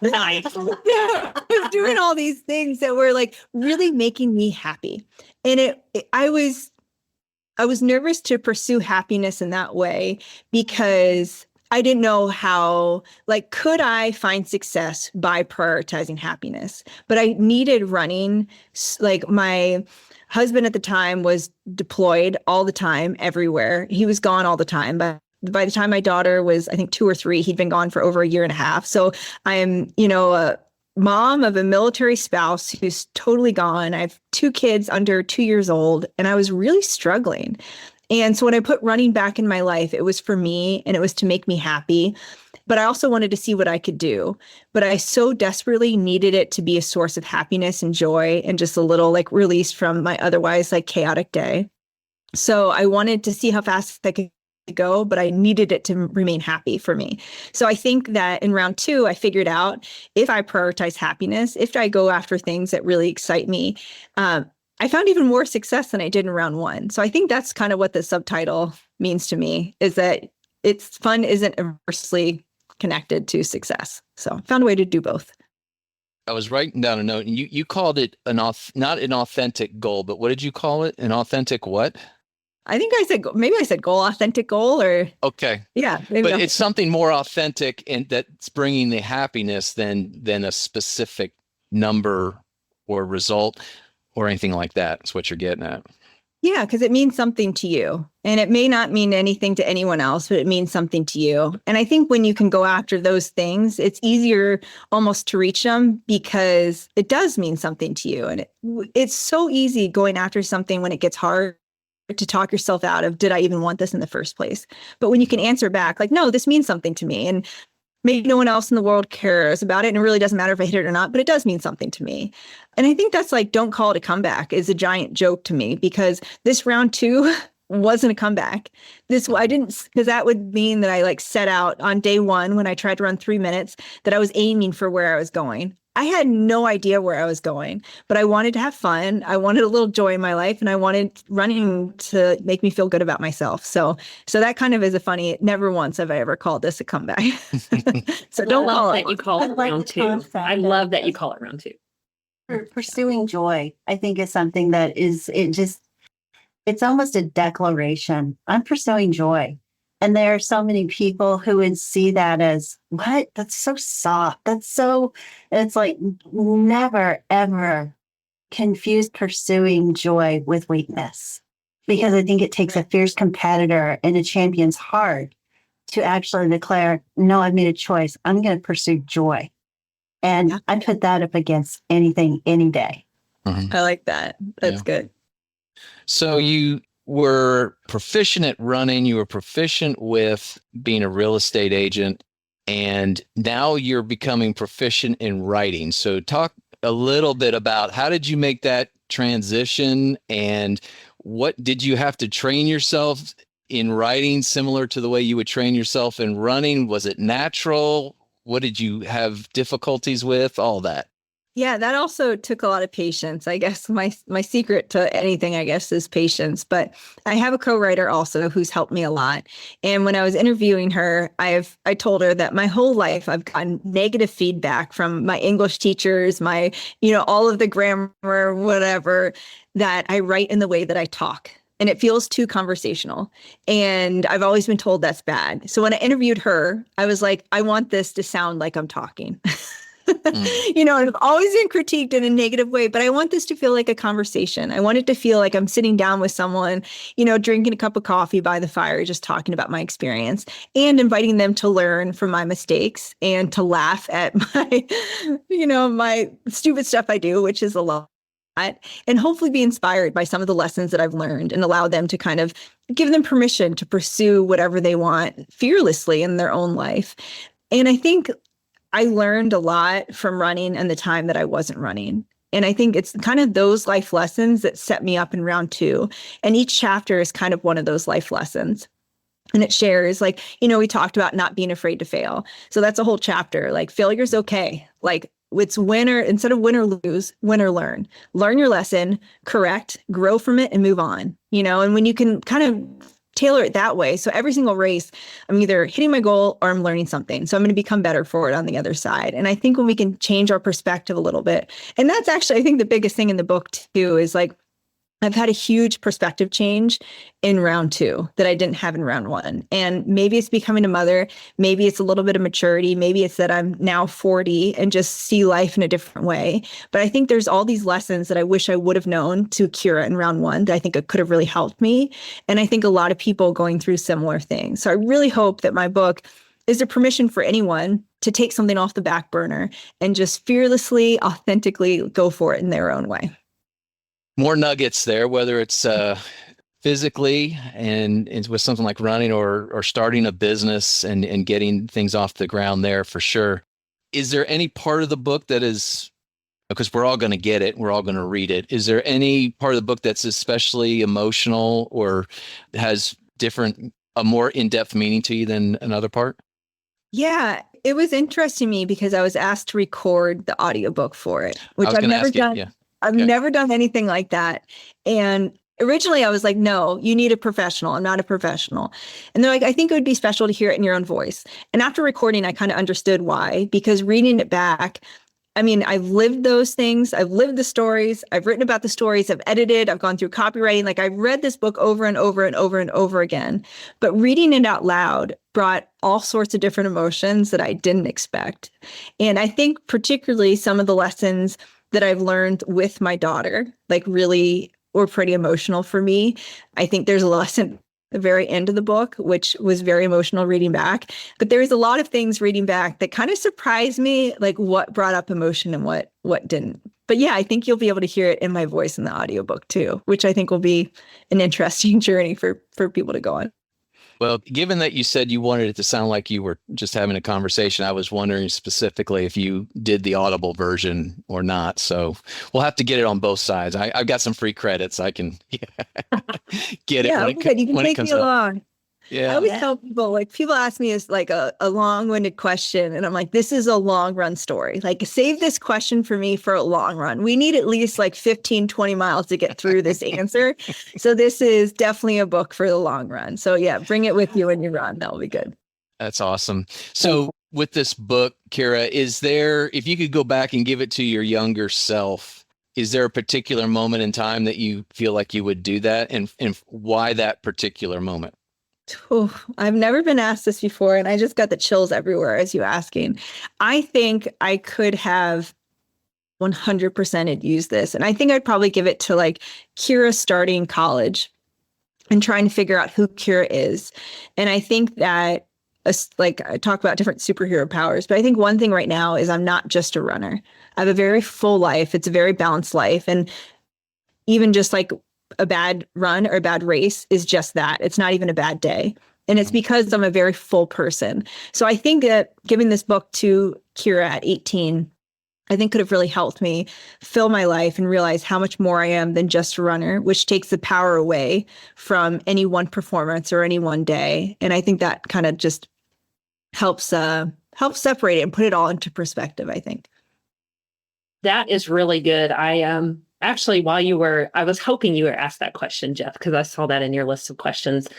Nice. Yeah, I was doing all these things that were like really making me happy. And I was nervous to pursue happiness in that way because I didn't know how, like, could I find success by prioritizing happiness? But I needed running. Like my husband at the time was deployed all the time, everywhere. He was gone all the time, but by the time my daughter was, I think, 2 or 3, he'd been gone for over 1.5 years. So I'm, a mom of a military spouse who's totally gone. I have 2 kids under 2 years old, and I was really struggling. And so when I put running back in my life, it was for me and it was to make me happy. But I also wanted to see what I could do. But I so desperately needed it to be a source of happiness and joy and just a little like release from my otherwise like chaotic day. So I wanted to see how fast I could go, but I needed it to remain happy for me. So I think that in round 2, I figured out if I prioritize happiness, if I go after things that really excite me, I found even more success than I did in round 1. So I think that's kind of what the subtitle means to me, is that it's fun isn't inversely connected to success. So I found a way to do both. I was writing down a note, and you called it not an authentic goal, but what did you call it? An authentic what? I think maybe I said goal, authentic goal, or okay, yeah, but it's something more authentic and that's bringing the happiness than a specific number or result or anything like that. That's what you're getting at. Yeah, because it means something to you. And it may not mean anything to anyone else, but it means something to you. And I think when you can go after those things, it's easier almost to reach them because it does mean something to you. And it's so easy going after something when it gets hard to talk yourself out of, did I even want this in the first place? But when you can answer back, like, no, this means something to me. And maybe no one else in the world cares about it. And it really doesn't matter if I hit it or not, but it does mean something to me. And I think that's like, don't call it a comeback is a giant joke to me, because this round 2 wasn't a comeback. Because that would mean that I like set out on day 1 when I tried to run 3 minutes, that I was aiming for where I was going. I had no idea where I was going, but I wanted to have fun. I wanted a little joy in my life, and I wanted running to make me feel good about myself. So that kind of is a funny, never once have I ever called this a comeback. So don't call it. You call it round 2. I love that you call it round 2. Pursuing joy, I think, is something that it's almost a declaration. I'm pursuing joy. And there are so many people who would see that as, what? That's so soft. It's like, never, ever confuse pursuing joy with weakness. Because I think it takes a fierce competitor and a champion's heart to actually declare, no, I've made a choice. I'm going to pursue joy. And I put that up against anything, any day. Mm-hmm. I like that. That's good. So you were proficient at running, you were proficient with being a real estate agent, and now you're becoming proficient in writing. So talk a little bit about, how did you make that transition, and what did you have to train yourself in writing similar to the way you would train yourself in running? Was it natural? What did you have difficulties with? All that. Yeah, that also took a lot of patience. I guess my secret to anything, I guess, is patience. But I have a co-writer also who's helped me a lot. And when I was interviewing her, I told her that my whole life I've gotten negative feedback from my English teachers, my, all of the grammar, whatever, that I write in the way that I talk. And it feels too conversational. And I've always been told that's bad. So when I interviewed her, I was like, I want this to sound like I'm talking. And I've always been critiqued in a negative way, but I want this to feel like a conversation. I want it to feel like I'm sitting down with someone, drinking a cup of coffee by the fire, just talking about my experience and inviting them to learn from my mistakes and to laugh at my, my stupid stuff I do, which is a lot. And hopefully be inspired by some of the lessons that I've learned and allow them to kind of give them permission to pursue whatever they want fearlessly in their own life. And I think I learned a lot from running and the time that I wasn't running. And I think it's kind of those life lessons that set me up in round 2. And each chapter is kind of one of those life lessons. And it shares, like, we talked about not being afraid to fail. So that's a whole chapter. Like, failure's okay. Like, it's instead of win or lose, win or learn. Learn your lesson, correct, grow from it, and move on. And when you can kind of tailor it that way. So every single race, I'm either hitting my goal or I'm learning something. So I'm going to become better for it on the other side. And I think when we can change our perspective a little bit, and that's actually, I think the biggest thing in the book too, is like, I've had a huge perspective change in round 2 that I didn't have in round 1. And maybe it's becoming a mother. Maybe it's a little bit of maturity. Maybe it's that I'm now 40 and just see life in a different way. But I think there's all these lessons that I wish I would have known to Keira in round 1 that I think it could have really helped me. And I think a lot of people going through similar things. So I really hope that my book is a permission for anyone to take something off the back burner and just fearlessly, authentically go for it in their own way. More nuggets there, whether it's physically and with something like running or starting a business and getting things off the ground there for sure. Is there any part of the book that is, because we're all going to get it, we're all going to read it, is there any part of the book that's especially emotional or has a more in-depth meaning to you than another part? Yeah, it was interesting to me because I was asked to record the audiobook for it, which I've never done. I've never done anything like that. And Originally, I was like, no, you need a professional. I'm not a professional. And they're like, I think it would be special to hear it in your own voice. And after recording, I kind of understood why, because reading it back, I mean, I've lived those things. I've lived the stories. I've written about the stories. I've edited. I've gone through copywriting. Like I've read this book over and over and over and over again. But reading it out loud brought all sorts of different emotions that I didn't expect. And I think particularly some of the lessons that I've learned with my daughter, like really were pretty emotional for me. I think there's a lesson the very end of the book, which was very emotional reading back. But there was a lot of things reading back that kind of surprised me, like what brought up emotion and what didn't. But yeah, I think you'll be able to hear it in my voice in the audiobook too, which I think will be an interesting journey for people to go on. Well, given that you said you wanted it to sound like you were just having a conversation, I was wondering specifically if you did the Audible version or not. So we'll have to get it on both sides. I've got some free credits. I can get it when you can when take it comes me up. along. Yeah. I always tell people, like, people ask me as like a long-winded question, and I'm like, this is a long run story. Like, save this question for me for a long run. We need at least like 15, 20 miles to get through this answer. So this is definitely a book for the long run. So yeah, bring it with you when you run. That'll be good. That's awesome. So with this book, Keira, is there, if you could go back and give it to your younger self, is there a particular moment in time that you feel like you would do that, and why that particular moment? Oh, I've never been asked this before, and I just got the chills everywhere as you asking. I think I could have 100% used this. And I think I'd probably give it to like Keira starting college and trying to figure out who Keira is. And I think that, like, I talk about different superhero powers, but I think one thing right now is I'm not just a runner. I have a very full life. It's a very balanced life. And even just like a bad run or a bad race is just that. It's not even a bad day. And it's because I'm a very full person. So I think that giving this book to Keira at 18, I think could have really helped me fill my life and realize how much more I am than just a runner, which takes the power away from any one performance or any one day. And I think that kind of just helps separate it and put it all into perspective, I think. That is really good. Actually, I was hoping you were asked that question, Jeff, because I saw that in your list of questions.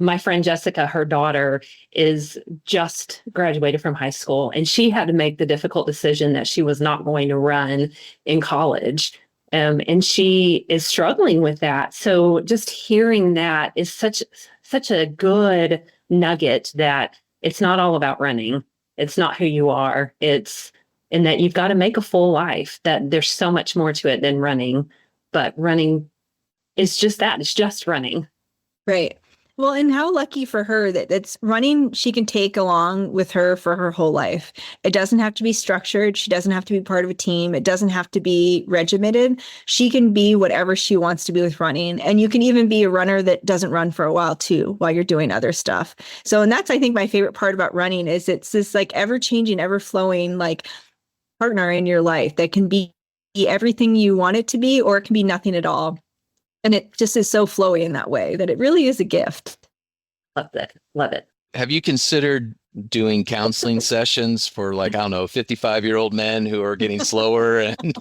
My friend Jessica, her daughter, is just graduated from high school, and she had to make the difficult decision that she was not going to run in college. And she is struggling with that. So just hearing that is such a good nugget that it's not all about running. It's not who you are. And that you've got to make a full life, that there's so much more to it than running. But running is just that. It's just running. Right. Well, and how lucky for her that it's running she can take along with her for her whole life. It doesn't have to be structured. She doesn't have to be part of a team. It doesn't have to be regimented. She can be whatever she wants to be with running. And you can even be a runner that doesn't run for a while too, while you're doing other stuff. So, and that's, I think, my favorite part about running is it's this like ever changing, ever flowing, like partner in your life that can be everything you want it to be, or it can be nothing at all. And it just is so flowy in that way that it really is a gift. Love that. Love it. Have you considered doing counseling sessions for, like, I don't know, 55-year-old men who are getting slower and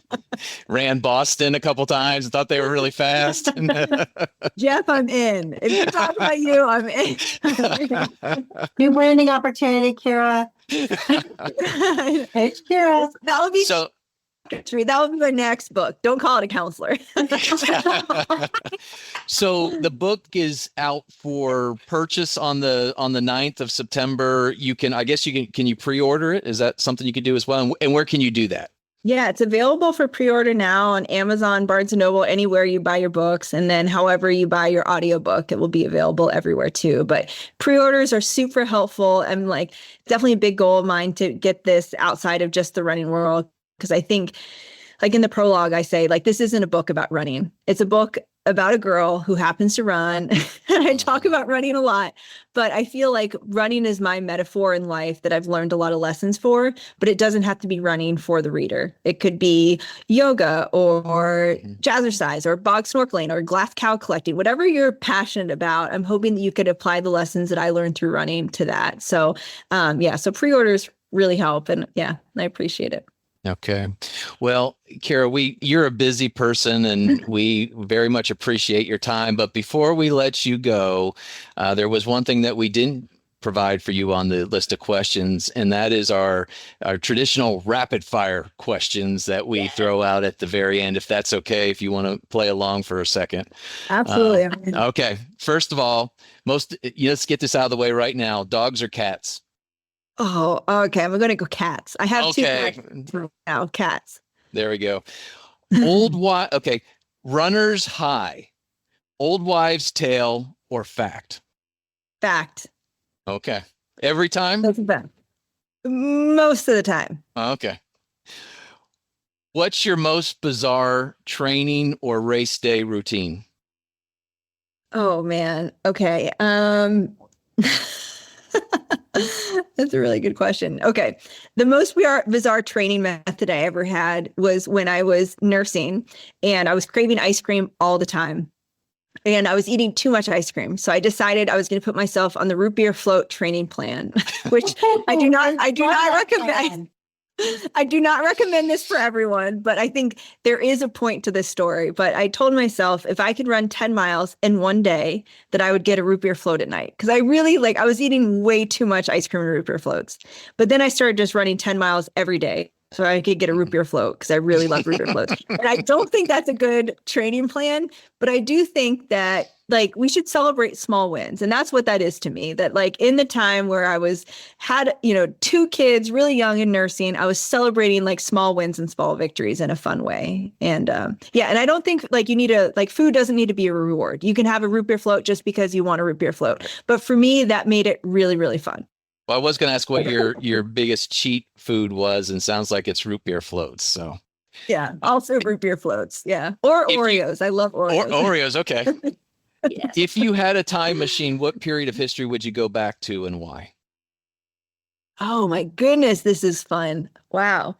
ran Boston a couple times and thought they were really fast? Jeff, I'm in. If you talk about you, I'm in. New branding opportunity, Keira. Hey, Keira. That would be So. That would be my next book. Don't call it a counselor. So the book is out for purchase on the 9th of September. Can you pre-order it? Is that something you could do as well? And where can you do that? Yeah, it's available for pre-order now on Amazon, Barnes & Noble, anywhere you buy your books. And then however you buy your audiobook, it will be available everywhere too. But pre-orders are super helpful. And like, definitely a big goal of mine to get this outside of just the running world. Because I think, like in the prologue, I say, like, this isn't a book about running. It's a book about a girl who happens to run. And I talk about running a lot, but I feel like running is my metaphor in life that I've learned a lot of lessons for, but it doesn't have to be running for the reader. It could be yoga or jazzercise or bog snorkeling or glass cow collecting, whatever you're passionate about. I'm hoping that you could apply the lessons that I learned through running to that. So, so pre-orders really help. And yeah, I appreciate it. Okay. Well, Keira, you're a busy person and we very much appreciate your time. But before we let you go, there was one thing that we didn't provide for you on the list of questions, and that is our traditional rapid fire questions that we throw out at the very end, if that's okay, if you want to play along for a second. Absolutely. Okay. First of all, let's get this out of the way right now. Dogs or cats? Oh, okay. I'm going to go cats. I have two Okay. cats right now. Cats. There we go. Okay. Runner's high, old wives' tale, or fact? Fact. Okay. Every time? That's a fact. Most of the time. Okay. What's your most bizarre training or race day routine? Oh man. Okay. That's a really good question. Okay. The most bizarre training method I ever had was when I was nursing and I was craving ice cream all the time. And I was eating too much ice cream. So I decided I was going to put myself on the root beer float training plan, which I do not recommend. I do not recommend this for everyone, but I think there is a point to this story. But I told myself if I could run 10 miles in one day, that I would get a root beer float at night. Because I was eating way too much ice cream and root beer floats. But then I started just running 10 miles every day so I could get a root beer float because I really love root beer floats. And I don't think that's a good training plan, but I do think that we should celebrate small wins. And that's what that is to me, that in the time where had two kids really young in nursing, I was celebrating small wins and small victories in a fun way. And and I don't think you need food doesn't need to be a reward. You can have a root beer float just because you want a root beer float. But for me, that made it really, really fun. Well, I was going to ask what your biggest cheat food was, and sounds like it's root beer floats. So yeah, also root beer floats. Yeah, or Oreos. I love Oreos. Oreos. Okay. Yes. If you had a time machine, what period of history would you go back to and why? Oh my goodness, this is fun. Wow.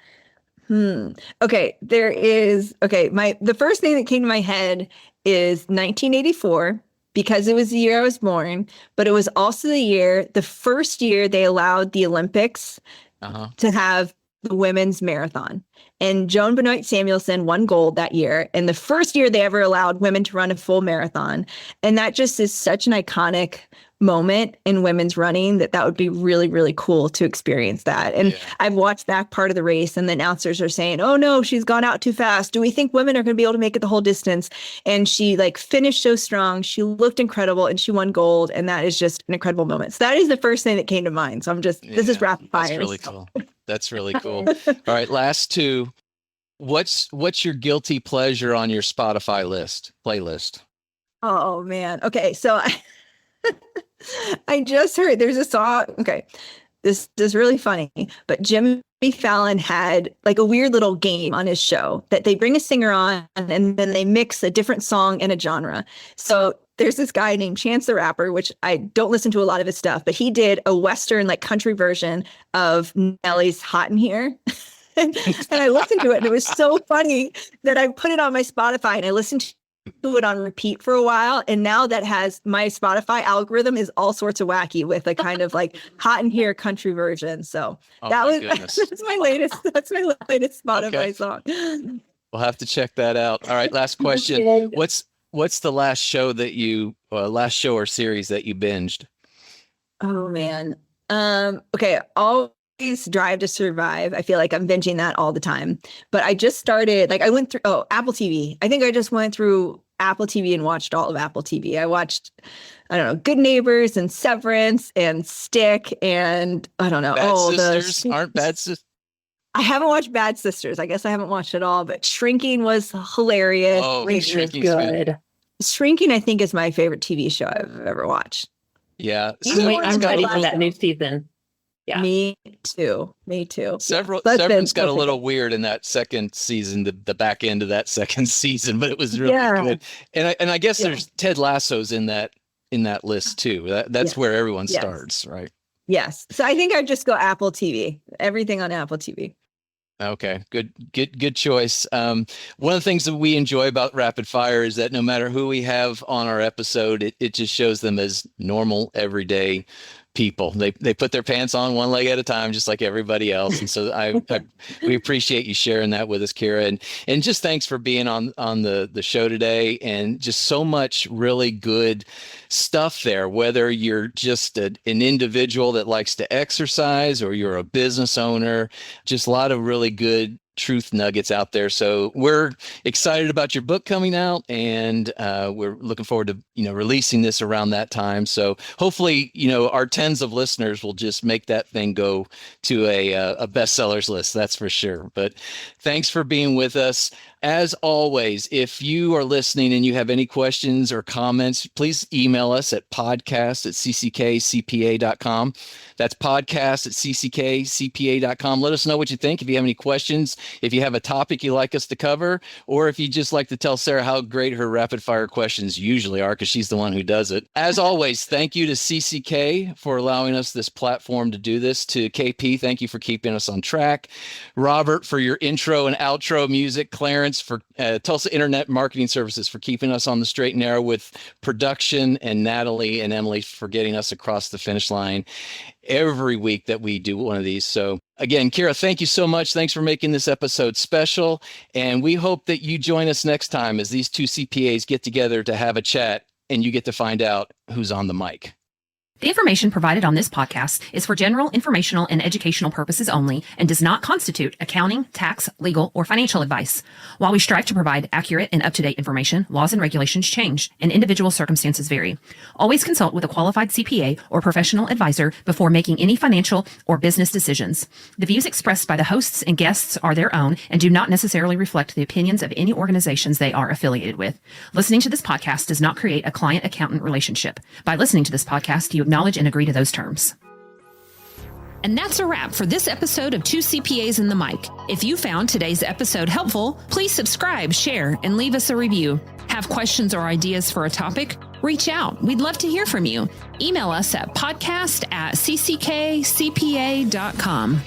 Okay, the first thing that came to my head is 1984 because it was the year I was born, but it was also the first year they allowed the Olympics to have the women's marathon. And Joan Benoit Samuelson won gold that year. And the first year they ever allowed women to run a full marathon. And that just is such an iconic moment in women's running that would be really, really cool to experience that. And I've watched that part of the race and the announcers are saying, oh no, she's gone out too fast. Do we think women are going to be able to make it the whole distance? And she finished so strong. She looked incredible and she won gold. And that is just an incredible moment. So that is the first thing that came to mind. So I'm just, this is rapid fire. That's really cool. That's really cool. All right. Last two. What's your guilty pleasure on your Spotify playlist? Oh man. Okay. So I just heard there's a song. Okay. This is really funny, but Jimmy Fallon had a weird little game on his show that they bring a singer on and then they mix a different song and a genre. So there's this guy named Chance the Rapper, which I don't listen to a lot of his stuff, but he did a Western country version of Nelly's Hot in Here. And I listened to it and it was so funny that I put it on my Spotify and I listened to it on repeat for a while. And now that has my Spotify algorithm is all sorts of wacky with a kind of Hot in Here country version. So that's my latest Spotify song. We'll have to check that out. All right. Last question. What's the last show or series that you binged? Oh man. Okay. Always Drive to Survive. I feel like I'm binging that all the time. But I just started, I went through, Apple TV. I think I just went through Apple TV and watched all of Apple TV. I watched, I don't know, Good Neighbors and Severance and Stick and I don't know. Bad Sisters aren't Bad Sisters. I haven't watched Bad Sisters. I guess I haven't watched it all, but Shrinking was hilarious. Oh, Shrinking's good. Shrinking, I think, is my favorite TV show I've ever watched. Yeah. I'm ready for that new season. Yeah. Me too. Severance got a little weird in that second season, the back end of that second season, but it was really good. And I guess there's Ted Lasso's in that list too. That's where everyone starts, right? Yes. So I think I'd just go Apple TV. Everything on Apple TV. Okay, good choice. One of the things that we enjoy about Rapid Fire is that no matter who we have on our episode, it just shows them as normal, everyday people. They put their pants on one leg at a time, just like everybody else. And so we appreciate you sharing that with us, Keira. And just thanks for being on the show today, and just so much really good stuff there, whether you're just an individual that likes to exercise or you're a business owner, just a lot of really good truth nuggets out there. So we're excited about your book coming out, and we're looking forward to releasing this around that time. So hopefully our tens of listeners will just make that thing go to a bestsellers list, that's for sure. But thanks for being with us. As always, if you are listening and you have any questions or comments, please email us at podcast@cckcpa.com. That's podcast@cckcpa.com. Let us know what you think. If you have any questions, if you have a topic you'd like us to cover, or if you just like to tell Sarah how great her rapid fire questions usually are, because she's the one who does it. As always, thank you to CCK for allowing us this platform to do this. To KP, thank you for keeping us on track. Robert, for your intro and outro music. Clarence, for Tulsa Internet Marketing Services, for keeping us on the straight and narrow with production, and Natalie and Emily for getting us across the finish line every week that we do one of these. So again, Keira, thank you so much. Thanks for making this episode special. And we hope that you join us next time as these two CPAs get together to have a chat, and you get to find out who's on the mic. The information provided on this podcast is for general informational and educational purposes only and does not constitute accounting, tax, legal, or financial advice. While we strive to provide accurate and up-to-date information, laws and regulations change and individual circumstances vary. Always consult with a qualified CPA or professional advisor before making any financial or business decisions. The views expressed by the hosts and guests are their own and do not necessarily reflect the opinions of any organizations they are affiliated with. Listening to this podcast does not create a client-accountant relationship. By listening to this podcast, you acknowledge and agree to those terms. And that's a wrap for this episode of Two CPAs and the Mic. If you found today's episode helpful, please subscribe, share, and leave us a review. Have questions or ideas for a topic? Reach out. We'd love to hear from you. Email us at podcast@cckcpa.com.